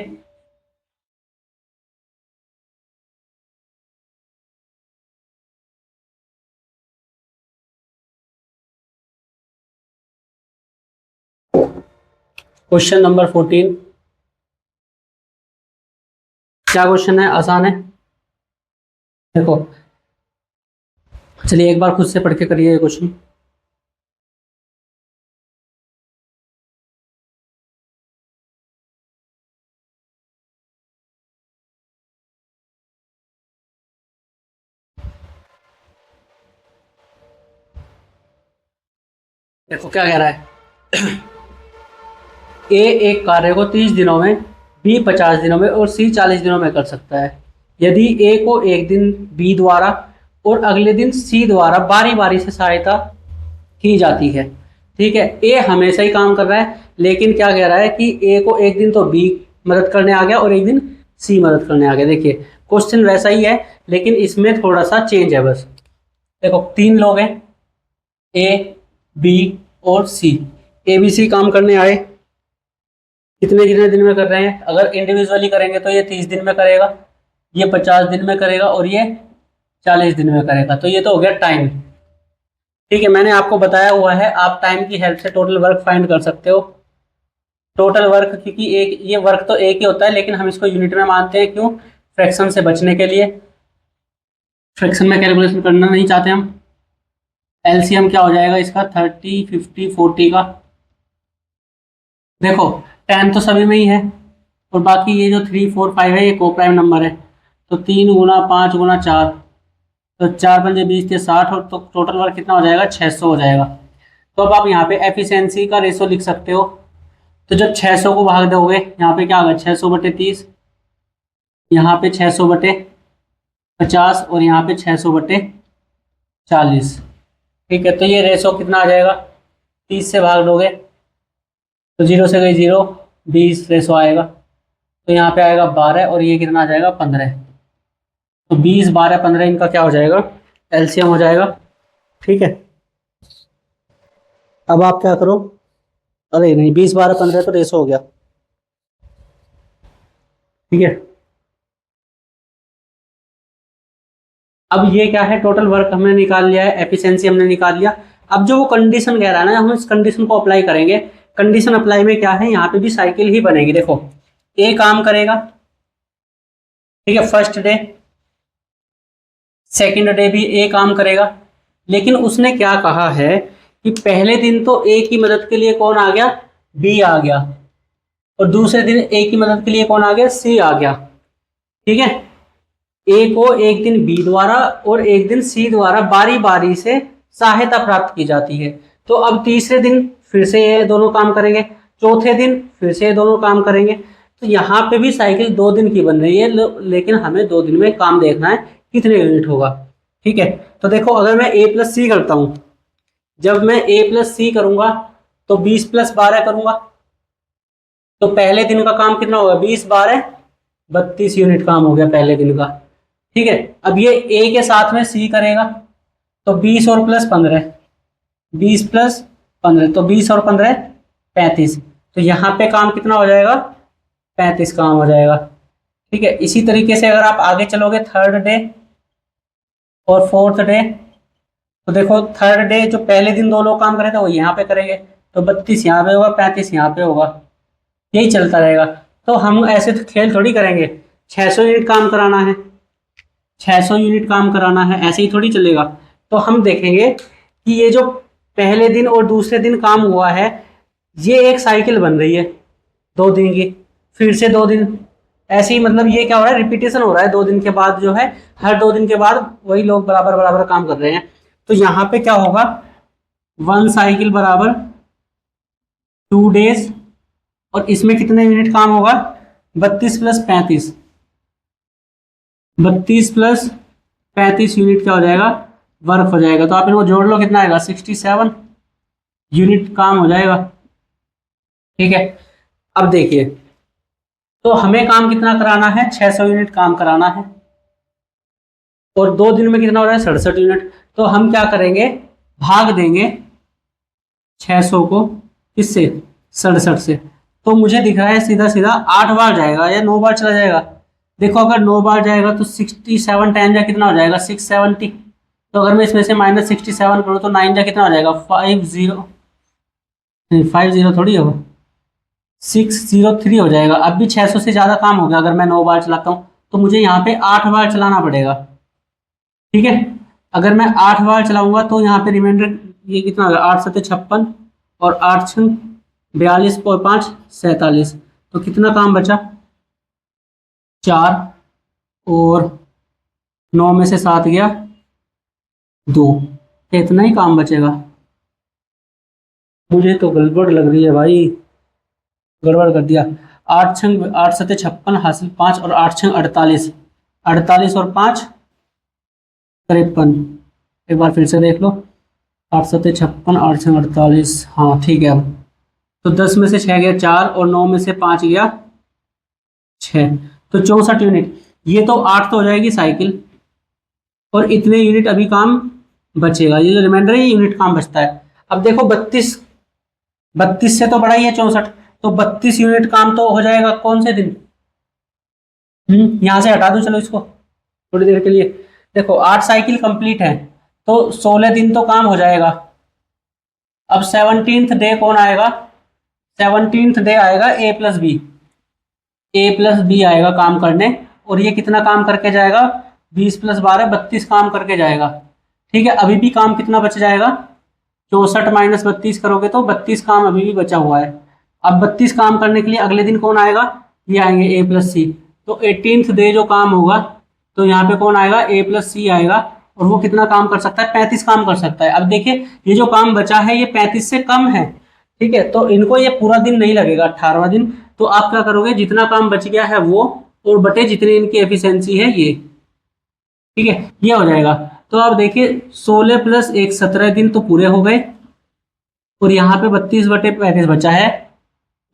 क्वेश्चन नंबर 14 क्या क्वेश्चन है, आसान है। देखो चलिए एक बार खुद से पढ़ के करिए ये क्वेश्चन। देखो क्या कह रहा है, ए एक कार्य को 30 दिनों में, बी 50 दिनों में और सी 40 दिनों में कर सकता है। यदि ए को एक दिन बी द्वारा और अगले दिन सी द्वारा बारी बारी से सहायता की जाती है, ठीक है। ए हमेशा ही काम कर रहा है, लेकिन क्या कह रहा है कि ए को एक दिन तो बी मदद करने आ गया और एक दिन सी मदद करने आ गया। देखिए क्वेश्चन वैसा ही है लेकिन इसमें थोड़ा सा चेंज है बस। देखो 3 लोग हैं, ए बी और सी। ए बी सी काम करने आए, कितने कितने दिन में कर रहे हैं। अगर इंडिविजुअली करेंगे तो ये 30 दिन में करेगा, ये 50 दिन में करेगा और ये 40 दिन में करेगा। तो ये तो हो गया टाइम, ठीक है। मैंने आपको बताया हुआ है, आप टाइम की हेल्प से टोटल वर्क फाइंड कर सकते हो। टोटल वर्क, क्योंकि एक ये वर्क तो एक ही होता है लेकिन हम इसको यूनिट में मानते हैं, क्यों, फ्रैक्शन से बचने के लिए। फ्रैक्शन में कैलकुलेशन करना नहीं चाहते हम। एलसीएम क्या हो जाएगा इसका, 30, 50, 40 का। देखो 10 तो सभी में ही है, और बाकी ये जो 3, 4, 5 है ये को प्राइम नंबर है। तो 3 गुना 5 गुना 4, तो 4 पंजे 20 के 60, और तो टोटल वर्क कितना हो जाएगा, 600 हो जाएगा। तो अब आप यहाँ पे एफिशिएंसी का रेशो लिख सकते हो। तो जब 600 को भाग दोगे यहाँ पे क्या होगा, 600/30, यहाँ पे 600/50 और यहाँ पे 600/40, ठीक है। तो ये रेशो कितना आ जाएगा, 30 से भाग दोगे तो 0 से गई 0, 20 रेशो आएगा। तो यहाँ पे आएगा 12 और ये कितना आ जाएगा, 15। तो 20, 12, 15 इनका क्या हो जाएगा, एलसीएम हो जाएगा, ठीक है। अब आप क्या करो, अरे नहीं 20, 12, 15 तो रेशो हो गया, ठीक है। अब ये क्या है, टोटल वर्क हमने निकाल लिया है, एफिशिएंसी हमने निकाल लिया। अब जो वो कंडीशन कह रहा है ना, हम इस कंडीशन को अप्लाई करेंगे। कंडीशन अप्लाई में क्या है, यहाँ पे भी साइकिल ही बनेगी। देखो ए काम करेगा, ठीक है, फर्स्ट डे, सेकंड डे भी ए काम करेगा। लेकिन उसने क्या कहा है कि पहले दिन तो ए की मदद के लिए कौन आ गया, बी आ गया, और दूसरे दिन ए की मदद के लिए कौन आ गया, सी आ गया, ठीक है। ए को एक दिन बी द्वारा और एक दिन सी द्वारा बारी बारी से सहायता प्राप्त की जाती है। तो अब तीसरे दिन फिर से ये दोनों काम करेंगे, चौथे दिन फिर से ये दोनों काम करेंगे। तो यहाँ पे भी साइकिल 2 दिन की बन रही है, लेकिन हमें 2 दिन में काम देखना है कितने यूनिट होगा, ठीक है। तो देखो अगर मैं ए प्लस सी करता हूँ, जब मैं ए प्लस सी करूंगा तो 20 + 12 करूंगा, तो पहले दिन का काम कितना होगा, 20, 12, 32 यूनिट काम हो गया पहले दिन का, ठीक है। अब ये ए के साथ में सी करेगा तो 20 और प्लस 15, 20 + 15, तो 20 और 15 35। तो यहाँ पे काम कितना हो जाएगा, 35 काम हो जाएगा, ठीक है। इसी तरीके से अगर आप आगे चलोगे थर्ड डे और फोर्थ डे, तो देखो थर्ड डे जो पहले दिन 2 लोग काम करे थे वो यहाँ पे करेंगे, तो 32 यहाँ पे होगा, 35 यहाँ पे होगा, यही चलता रहेगा। तो हम ऐसे तो खेल थोड़ी करेंगे, 600 यूनिट काम कराना है, 600 यूनिट काम कराना है, ऐसे ही थोड़ी चलेगा। तो हम देखेंगे कि ये जो पहले दिन और दूसरे दिन काम हुआ है, ये एक साइकिल बन रही है 2 दिन की, फिर से 2 दिन, ऐसे ही मतलब ये क्या हो रहा है, रिपीटेशन हो रहा है 2 दिन के बाद जो है, हर 2 दिन के बाद वही लोग बराबर बराबर काम कर रहे हैं। तो यहाँ पे क्या होगा, 1 साइकिल बराबर 2 डेज, और इसमें कितने यूनिट काम होगा, 32 प्लस 35, 32 प्लस 35 यूनिट क्या हो जाएगा, वर्क हो जाएगा। तो आप इनको जोड़ लो, कितना आएगा, 67 यूनिट काम हो जाएगा। ठीक है, अब देखिए, तो हमें काम कितना कराना है, 600 यूनिट काम कराना है, और 2 दिन में कितना हो रहा है, 67 यूनिट। तो हम क्या करेंगे, भाग देंगे 600 को किससे, 67 से। तो मुझे दिख रहा है सीधा सीधा 8 बार जाएगा या 9 बार चला जाएगा। देखो अगर 9 बार जाएगा तो 67 टाइम जा कितना हो जाएगा, 670। तो अगर मैं इसमें से -67 करूँ तो 9 जा कितना हो जाएगा, 50, नहीं 50 थोड़ी होगा, 603 हो जाएगा। अब भी 600 से ज़्यादा काम हो गया अगर मैं 9 बार चलाता हूँ, तो मुझे यहाँ पे 8 बार चलाना पड़ेगा। ठीक है, अगर मैं 8 बार चलाऊंगा तो यहाँ पे रिमाइंडर ये कितना होगा, 8 7 56 और 8 6 42 और 5 47। तो कितना काम बचा, 4, और 9 में से 7 गया 2, इतना ही काम बचेगा। मुझे तो गड़बड़ लग रही है भाई, गड़बड़ कर दिया। 8 7 56 हासिल 5 और 8 6 48, 48 और 5 53। एक बार फिर से देख लो, 8 7 56 8 6 48, हाँ ठीक है। अब तो 10 में से 6 गया 4 और 9 में से 5 गया 6, तो 64 यूनिट। ये तो 8 तो हो जाएगी साइकिल, और इतने यूनिट अभी काम बचेगा, ये जो रिमाइंडर है ये यूनिट काम बचता है। अब देखो 32 से तो बड़ा ही है 64, तो 32 यूनिट काम तो हो जाएगा कौन से दिन, यहाँ से हटा दो चलो इसको थोड़ी देर के लिए। देखो 8 साइकिल कंप्लीट है, तो 16 दिन तो काम हो जाएगा। अब 17th डे कौन आएगा, 17th डे आएगा A+B आएगा काम करने, और ये कितना काम करके जाएगा, 20 + 12 32 काम करके जाएगा। ठीक है, अभी भी काम कितना बच जाएगा, 64 - 32 करोगे तो 32 काम अभी भी बचा हुआ है। अब 32 काम करने के लिए अगले दिन कौन आएगा, ये आएंगे A+C। तो 18th डे जो काम होगा, तो यहाँ पे कौन आएगा, A+C आएगा, और वो कितना काम कर सकता है, 35 काम कर सकता है। अब देखिए ये जो काम बचा है ये 35 से कम है। ठीक है, तो इनको ये पूरा दिन नहीं लगेगा, 18वां दिन। तो आप क्या करोगे, जितना काम बच गया है वो, और बटे जितनी इनकी एफिशिएंसी है ये। ठीक है, ये हो जाएगा। तो आप देखिए 16 + 1 17 दिन तो पूरे हो गए, और यहाँ पे 32/35 बचा है,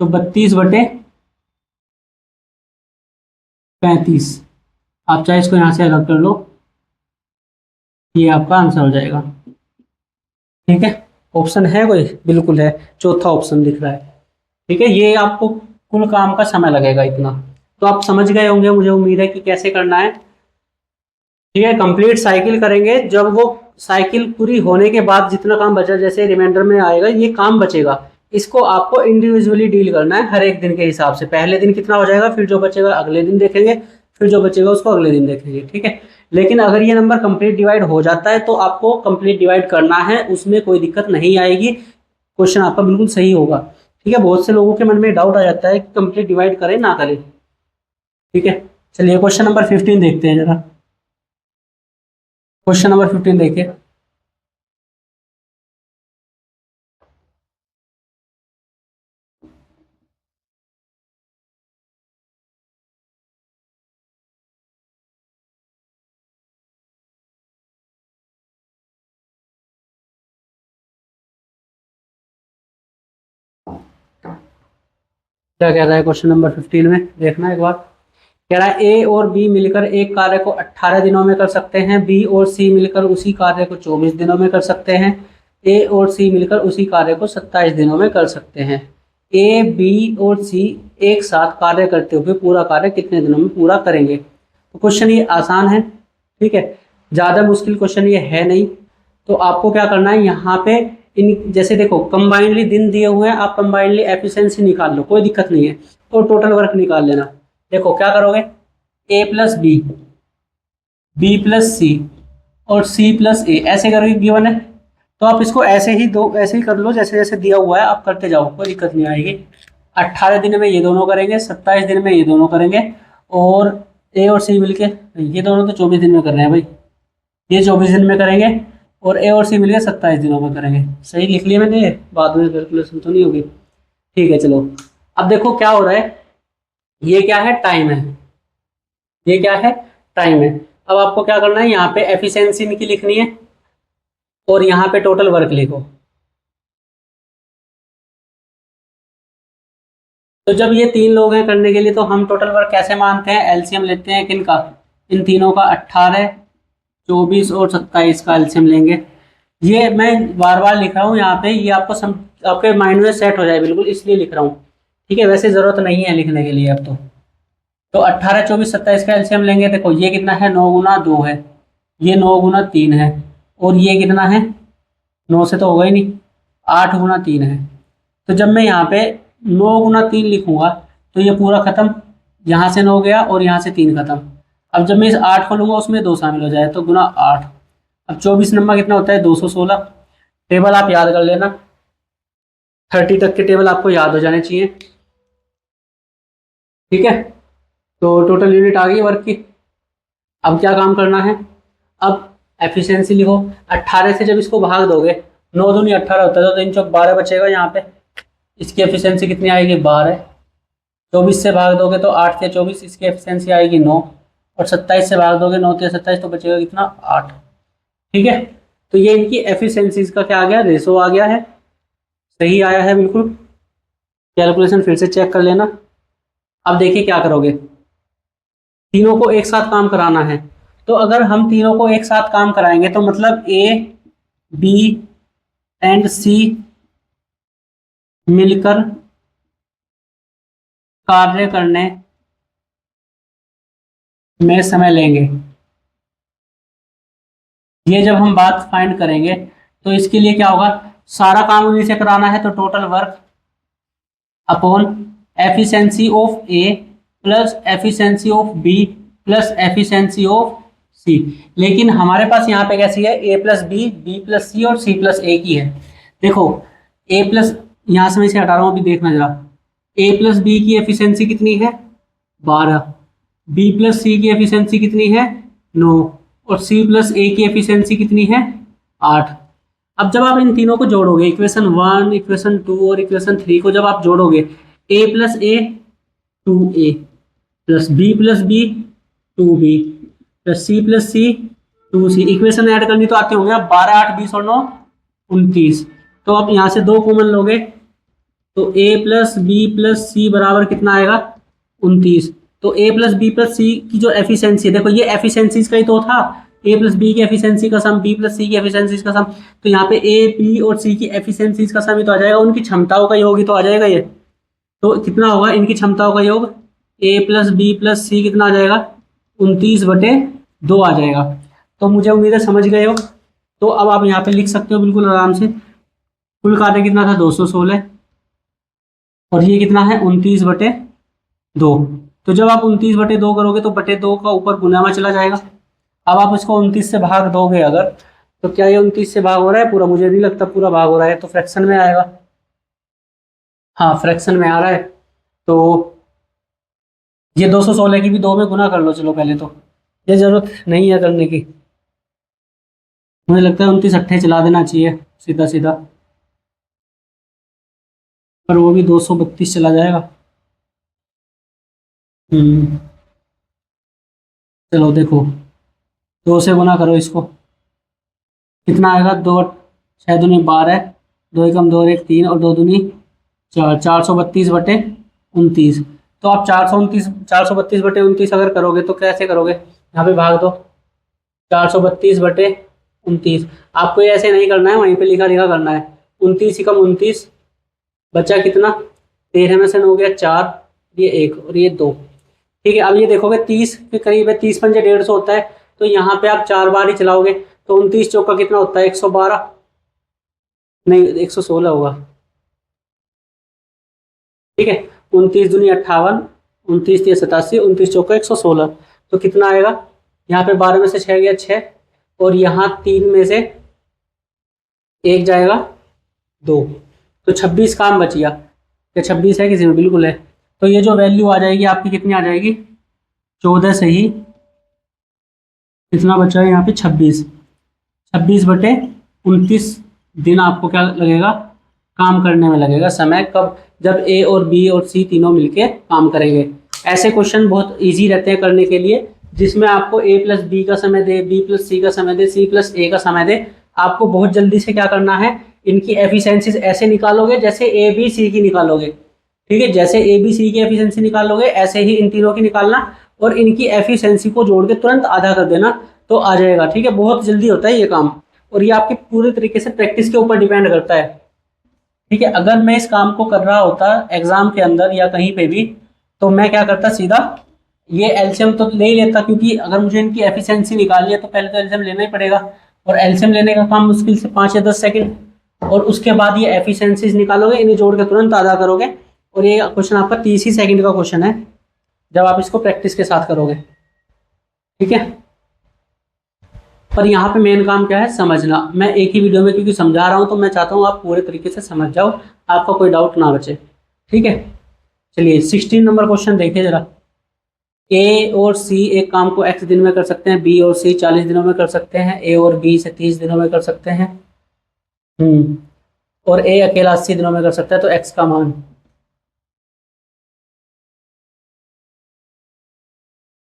तो 32/35। आप चाहे इसको यहाँ से अलग कर लो, ये आपका आंसर हो जाएगा। ठीक है, ऑप्शन है कोई, बिल्कुल है, चौथा ऑप्शन दिख रहा है। ठीक है, ये आपको कुल काम का समय लगेगा इतना। तो आप समझ गए होंगे, मुझे उम्मीद है कि कैसे करना है। ठीक है, कंप्लीट साइकिल करेंगे, जब वो साइकिल पूरी होने के बाद जितना काम बचा, जैसे रिमाइंडर में आएगा ये काम बचेगा, इसको आपको इंडिविजुअली डील करना है हर एक दिन के हिसाब से। पहले दिन कितना हो जाएगा, फिर जो बचेगा अगले दिन देखेंगे, फिर जो बचेगा उसको अगले दिन देखेंगे। ठीक है, लेकिन अगर ये नंबर कंप्लीट डिवाइड हो जाता है तो आपको कंप्लीट डिवाइड करना है, उसमें कोई दिक्कत नहीं आएगी, क्वेश्चन आपका बिल्कुल सही होगा। ठीक है, बहुत से लोगों के मन में डाउट आ जाता है कि कंप्लीट डिवाइड करें ना करें। ठीक है, चलिए क्वेश्चन नंबर 15 देखते हैं जरा। क्वेश्चन नंबर 15 देखिए, क्या कह रहा है क्वेश्चन नंबर 15 में, देखना एक बार। कह रहा है ए और बी मिलकर एक कार्य को 18 दिनों में कर सकते हैं, बी और सी मिलकर उसी कार्य को 24 दिनों में कर सकते हैं, ए और सी मिलकर उसी कार्य को 27 दिनों में कर सकते हैं। ए बी और सी एक साथ कार्य करते हुए पूरा कार्य कितने दिनों में पूरा करेंगे। तो क्वेश्चन ये आसान है। ठीक है, ज़्यादा मुश्किल क्वेश्चन ये है नहीं। तो आपको क्या करना है, यहाँ पे इन जैसे देखो कंबाइनली दिन दिए हुए हैं, आप कंबाइनली एफिशिएंसी निकाल लो, कोई दिक्कत नहीं है, और टोटल वर्क निकाल लेना। देखो क्या करोगे, A+B, B+C और C+A ऐसे करोगे, गिवन है। तो आप इसको ऐसे ही ऐसे ही कर लो जैसे जैसे दिया हुआ है, आप करते जाओ, कोई दिक्कत नहीं आएगी। 18 दिन में ये दोनों करेंगे, 27 दिन में ये दोनों करेंगे, और ए और सी मिलके, ये दोनों तो 24 दिन में कर रहे हैं भाई, ये 24 दिन में करेंगे, और ए और सी मिलके 27 दिनों में करेंगे। सही लिख लिया मैंने, ये बाद में कैलकुलेशन तो नहीं होगी। ठीक है चलो, अब देखो क्या हो रहा है, ये क्या है, टाइम है, ये क्या है, टाइम है। अब आपको क्या करना है, यहाँ पे एफिशिएंसी इनकी लिखनी है, और यहाँ पे टोटल वर्क लिखो। तो जब ये तीन लोग हैं करने के लिए, तो हम टोटल वर्क कैसे मानते हैं, एलसीएम लेते हैं किनका, इन तीनों का, 18, 24 और 27 का एलसीएम लेंगे। ये मैं बार बार लिख रहा हूँ यहाँ पे, ये आपको आपके माइंड में सेट हो जाए बिल्कुल, इसलिए लिख रहा हूँ। ठीक है, वैसे जरूरत नहीं है लिखने के लिए अब तो 18, 24, 27 का एलसीएम लेंगे। देखो ये कितना है, 9 गुना 2 है, ये 9 गुना 3 है, और ये कितना है, 9 से तो होगा ही नहीं, 8 गुना 3 है। तो जब मैं यहाँ पे 9 गुना 3 लिखूंगा, तो ये पूरा खत्म, यहाँ से 9 गया और यहाँ से 3 खत्म। अब जब मैं इस 8 को लूंगा, उसमें 2 शामिल हो जाए, तो गुना 8। अब 24 नंबर कितना होता है, 216। टेबल आप याद कर लेना, 30 तक के टेबल आपको याद हो जाने चाहिए। ठीक है, तो टोटल यूनिट आ गई वर्क की। अब क्या काम करना है, अब एफिशिएंसी लिखो। 18 से जब इसको भाग दोगे, 9 दूनी 18 होता है, तो 3 चौक 12 बचेगा यहाँ पे, इसकी एफिशिएंसी कितनी आएगी, 12। 24 से भाग दोगे तो 8 से 24, इसकी एफिशिएंसी आएगी 9, और 27 से भाग दोगे 9 से 27, तो बचेगा कितना, 8। ठीक है, तो ये इनकी एफिशिएंसीज का क्या आ गया, रेशो आ गया है, सही आया है बिल्कुल। कैलकुलेशन फिर से चेक कर लेना। अब देखिए क्या करोगे, तीनों को एक साथ काम कराना है। तो अगर हम तीनों को एक साथ काम कराएंगे, तो मतलब ए, बी एंड सी मिलकर कार्य करने में समय लेंगे। ये जब हम बात फाइंड करेंगे, तो इसके लिए क्या होगा, सारा काम उन्हीं से कराना है, तो total work upon efficiency of A plus efficiency of B plus efficiency of C. लेकिन हमारे पास यहाँ पे कैसी है, A plus B, B plus C और सी प्लस ए की है। देखो ए प्लस, यहाँ से मैं इसे हटा रहा हूँ, अभी देखना जरा, ए प्लस बी की एफिशिएंसी कितनी है, 12, बी प्लस सी की एफिशिएंसी कितनी है, 9, और सी प्लस ए की एफिशिएंसी कितनी है, 8। अब जब आप इन तीनों को जोड़ोगे, इक्वेशन 1, इक्वेशन 2 और इक्वेशन 3 को जब आप जोड़ोगे, A plus A 2a plus B 2b plus C 2c, equation add करनी तो आते होंगे आप, 12, 8, 20 और 9, 29। तो आप यहाँ से 2 कॉमन लोगे, तो a प्लस बी प्लस सी बराबर कितना आएगा, 29। तो a plus B plus C की जो एफिशिएंसी है, देखो ये एफिशिएंसीज का ही तो था, a प्लस बी की एफिशिएंसी का सम, b प्लस सी की एफिशिएंसीज का सम। तो यहाँ पे a, b और c की एफिशिएंसीज का सम ही तो आ जाएगा, उनकी क्षमताओं का योग ही तो आ जाएगा ये। तो कितना होगा, इनकी क्षमताओं का योग, a प्लस बी प्लस सी कितना आ जाएगा, 29/2 आ जाएगा। तो मुझे उम्मीद है समझ गए हो। तो अब आप यहाँ पे लिख सकते हो बिल्कुल आराम से, कुल कार्य कितना था, 216, और ये कितना है, 29/2। तो जब आप 29/2 करोगे, तो बटे 2 का ऊपर गुना में चला जाएगा। अब आप इसको 29 से भाग दोगे अगर, तो क्या ये 29 से भाग हो रहा है पूरा, मुझे नहीं लगता पूरा भाग हो रहा है, तो फ्रैक्शन में आएगा। हाँ फ्रैक्शन में आ रहा है, तो ये 216 की भी 2 में गुना कर लो। चलो पहले तो ये जरूरत नहीं है करने की, मुझे लगता है 29 अट्ठे चला देना चाहिए सीधा सीधा, पर वो भी 232 चला जाएगा। चलो देखो, 2 से गुना करो इसको, कितना आएगा, 2 6 दूनी 12, 2 एकम 2 और 1 3, और 2 दूनी 4, 432/29। तो आप 432/29 अगर करोगे, तो कैसे करोगे, यहाँ पे भाग दो, 432/29। आपको ये ऐसे नहीं करना है, वहीं पे लिखा लिखा करना है। 29 एकम 29, बचा कितना, 13 में से 9 गया 4, ये 1 और ये 2। ठीक है, अब ये देखोगे 30 के करीब है, 30 पंजे 150 होता है, तो यहाँ पे आप 4 बार ही चलाओगे, तो 29 चौका कितना होता है, 112, नहीं 116 होगा। ठीक है, 29 दूनी 58, 29 3 87, 29 चौका 116। तो कितना आएगा, यहाँ पे 12 में से 6 गया 6, और यहाँ 3 में से एक जाएगा 2, तो 26 काम बच गया। क्या 26 है किसी में? बिल्कुल है। तो ये जो वैल्यू आ जाएगी आपकी कितनी आ जाएगी? 14 से ही कितना बचा है यहाँ पे? 26। 26/29 दिन आपको क्या लगेगा? काम करने में लगेगा समय। कब? जब ए और बी और सी तीनों मिलके काम करेंगे। ऐसे क्वेश्चन बहुत इजी रहते हैं करने के लिए, जिसमें आपको ए प्लस बी का समय दे, बी प्लस सी का समय दे, सी प्लस ए का समय दे। आपको बहुत जल्दी से क्या करना है, इनकी एफिशिएंसीज ऐसे निकालोगे जैसे ए बी सी की निकालोगे। ठीक है, जैसे ए बी सी की एफिशिएंसी निकालोगे ऐसे ही इन तीनों की निकालना, और इनकी एफिशिएंसी को जोड़ के तुरंत आधा कर देना तो आ जाएगा। ठीक है, बहुत जल्दी होता है ये काम, और ये आपकी पूरी तरीके से प्रैक्टिस के ऊपर डिपेंड करता है। ठीक है, अगर मैं इस काम को कर रहा होता एग्जाम के अंदर या कहीं पे भी, तो मैं क्या करता, सीधा ये एलसीएम तो ले ही लेता, क्योंकि अगर मुझे इनकी एफिशिएंसी निकालनी है तो पहले तो एलसीएम लेना ही पड़ेगा, और एलसीएम लेने का काम मुश्किल से 5 या 10 सेकंड, और उसके बाद ये एफिशिएंसीज निकालोगे, इन्हें जोड़ के तुरंत आधा करोगे, और ये क्वेश्चन आपका 30 ही सेकंड का क्वेश्चन है जब आप इसको प्रैक्टिस के साथ करोगे। ठीक है, पर यहाँ पे मेन काम क्या है, समझना। मैं एक ही वीडियो में क्योंकि समझा रहा हूँ, तो मैं चाहता हूँ आप पूरे तरीके से समझ जाओ, आपका कोई डाउट ना बचे। ठीक है, चलिए 16 नंबर क्वेश्चन देखिए जरा। ए और सी एक काम को x दिन में कर सकते हैं, बी और सी 40 दिनों में कर सकते हैं, ए और बी से 30 दिनों में कर सकते हैं, और ए अकेला 80 दिनों में कर सकता है। तो x का मान,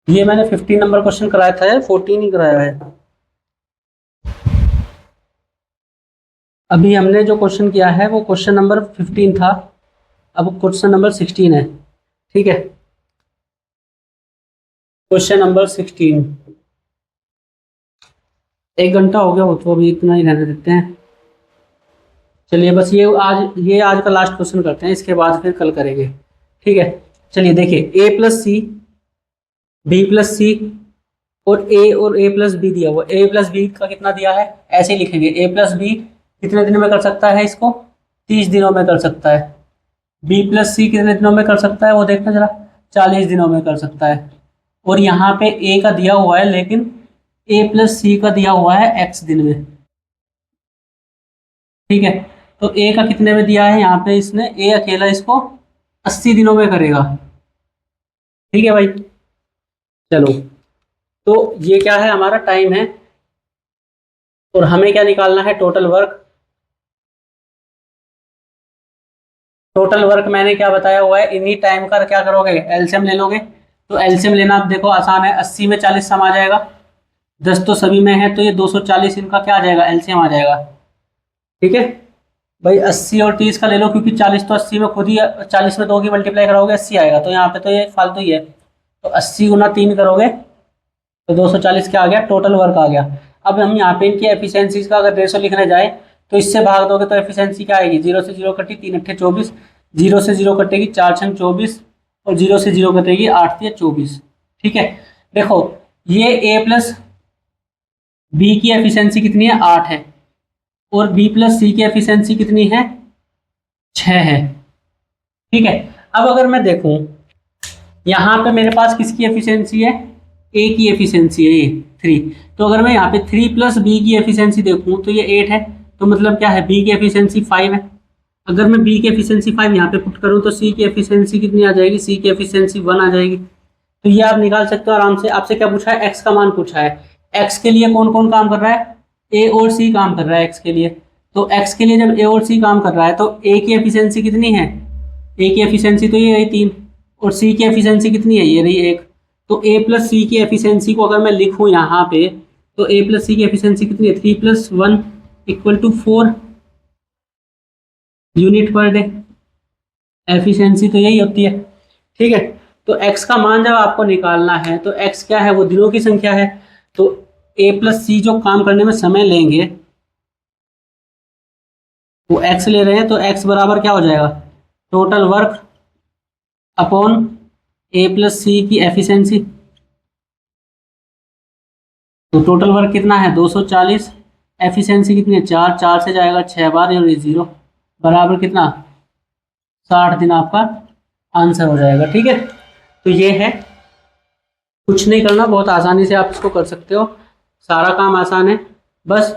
ये मैंने 15 नंबर क्वेश्चन कराया था या 14 ही कराया है? अभी हमने जो क्वेश्चन किया है वो क्वेश्चन नंबर 15 था, अब क्वेश्चन नंबर 16 है। ठीक है, क्वेश्चन नंबर 16। 1 घंटा हो गया हो तो अभी इतना ही रहने देते हैं। चलिए बस ये आज का लास्ट क्वेश्चन करते हैं, इसके बाद फिर कल करेंगे। ठीक है, चलिए देखिए, ए प्लस सी, बी प्लस सी, और ए प्लस बी दिया हुआ। ए प्लस बी का कितना दिया है, ऐसे ही लिखेंगे, ए प्लस बी कितने दिनों में कर सकता है इसको? 30 दिनों में कर सकता है। बी प्लस सी कितने दिनों में कर सकता है वो देखना जरा, 40 दिनों में कर सकता है। और यहाँ पे ए का दिया हुआ है, लेकिन ए प्लस सी का दिया हुआ है एक्स दिन में। ठीक है, तो ए का कितने में दिया है यहाँ पे, इसने ए अकेला इसको 80 दिनों में करेगा। ठीक है भाई, चलो, तो ये क्या है, हमारा टाइम है, और हमें क्या निकालना है, टोटल वर्क। टोटल वर्क मैंने क्या बताया हुआ है, इन्हीं टाइम का क्या करोगे, एलसीएम ले लोगे। तो एलसीएम लेना आप देखो आसान है, 80 में 40 सम आ जाएगा, 10 तो सभी में है, तो ये 240 इनका क्या आ जाएगा, एलसीएम आ जाएगा। ठीक है भाई, 80 और 30 का ले लो, क्योंकि 40 तो 80 में खुद ही, 40 में 2 की मल्टीप्लाई कराओगे 80 आएगा, तो यहाँ पे तो ये फालतू ही है। तो 80 गुना 3 करोगे तो 240 क्या आ गया, टोटल वर्क आ गया। अब हम यहाँ पे इनकी एफिशिएंसीज का अगर रेशो लिखने जाए, तो इससे भाग दोगे तो एफिशिएंसी क्या आएगी, 0 से 0 कटी 3 अट्ठे 24, 0 से 0 कटेगी 4 छंग 24, और 0 से 0 कटेगी 8 या 24। ठीक है, देखो ये ए प्लस बी की एफिशिएंसी कितनी है, 8 है, और बी प्लस सी की एफिशिएंसी कितनी है, 6 है। ठीक है, अब अगर मैं देखूं यहाँ पे मेरे पास किसकी एफिशिएंसी है, ए की एफिशिएंसी है, ये 3। तो अगर मैं यहाँ पे 3 प्लस बी की एफिशिएंसी देखूं तो ये 8 है, तो मतलब क्या है, बी की एफिशिएंसी 5 है। अगर मैं बी की एफिशिएंसी 5 यहाँ पे पुट करूँ तो सी की एफिशिएंसी कितनी आ जाएगी, सी की एफिशिएंसी 1 आ जाएगी। तो ये आप निकाल सकते हो आराम से। आपसे क्या पूछा है, एक्स का मान पूछा है। एक्स के लिए कौन कौन काम कर रहा है, ए और सी काम कर रहा है एक्स के लिए। तो एक्स के लिए जब ए और सी काम कर रहा है, तो ए की एफिशिएंसी कितनी है, ए की एफिशिएंसी तो ये रही 3, और सी की एफिशिएंसी कितनी है, ये रही 1। तो ए प्लस सी की एफिशिएंसी को अगर मैं लिखूं यहाँ पे, तो ए प्लस सी की एफिशिएंसी कितनी है, 3 + 1 = 4 यूनिट पर डे। एफिशिएंसी तो यही होती है। ठीक है, तो x का मान जब आपको निकालना है, तो x क्या है, वो दिनों की संख्या है। तो a प्लस सी जो काम करने में समय लेंगे वो x ले रहे हैं, तो x बराबर क्या हो जाएगा, total work upon a plus C की एफिशिएंसी। तो टोटल वर्क कितना है, 240, एफिशिएंसी कितनी है, 4, 4 से जाएगा 6 बार, और 0 बराबर कितना, 60 दिन आपका आंसर हो जाएगा। ठीक है, तो ये है, कुछ नहीं करना, बहुत आसानी से आप इसको कर सकते हो, सारा काम आसान है। बस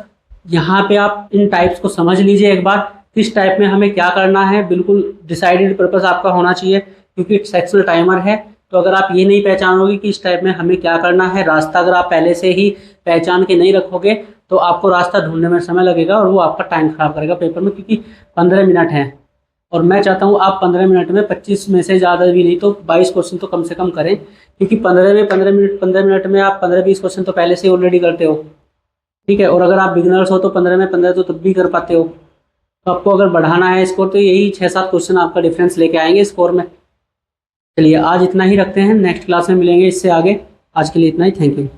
यहाँ पे आप इन टाइप्स को समझ लीजिए एक बार, किस टाइप में हमें क्या करना है, बिल्कुल डिसाइडेड पर्पस आपका होना चाहिए, क्योंकि सेक्सुअल टाइमर है। तो अगर आप ये नहीं पहचानोगे कि इस टाइप में हमें क्या करना है, रास्ता अगर आप पहले से ही पहचान के नहीं रखोगे तो आपको रास्ता ढूंढने में समय लगेगा और वो आपका टाइम खराब करेगा पेपर में, क्योंकि 15 मिनट हैं और मैं चाहता हूँ आप 15 मिनट में 25 में से ज़्यादा भी नहीं तो 22 क्वेश्चन तो कम से कम करें, क्योंकि 15 मिनट में आप 15-20 क्वेश्चन तो पहले से ही ऑलरेडी करते हो, ठीक है। और अगर आप बिगनर्स हो तो 15 में 15 तो तब भी कर पाते हो। तो आपको अगर बढ़ाना है स्कोर तो यही 6-7 क्वेश्चन आपका डिफरेंस लेके आएंगे स्कोर में। चलिए आज इतना ही रखते हैं, नेक्स्ट क्लास में मिलेंगे इससे आगे। आज के लिए इतना ही, थैंक यू।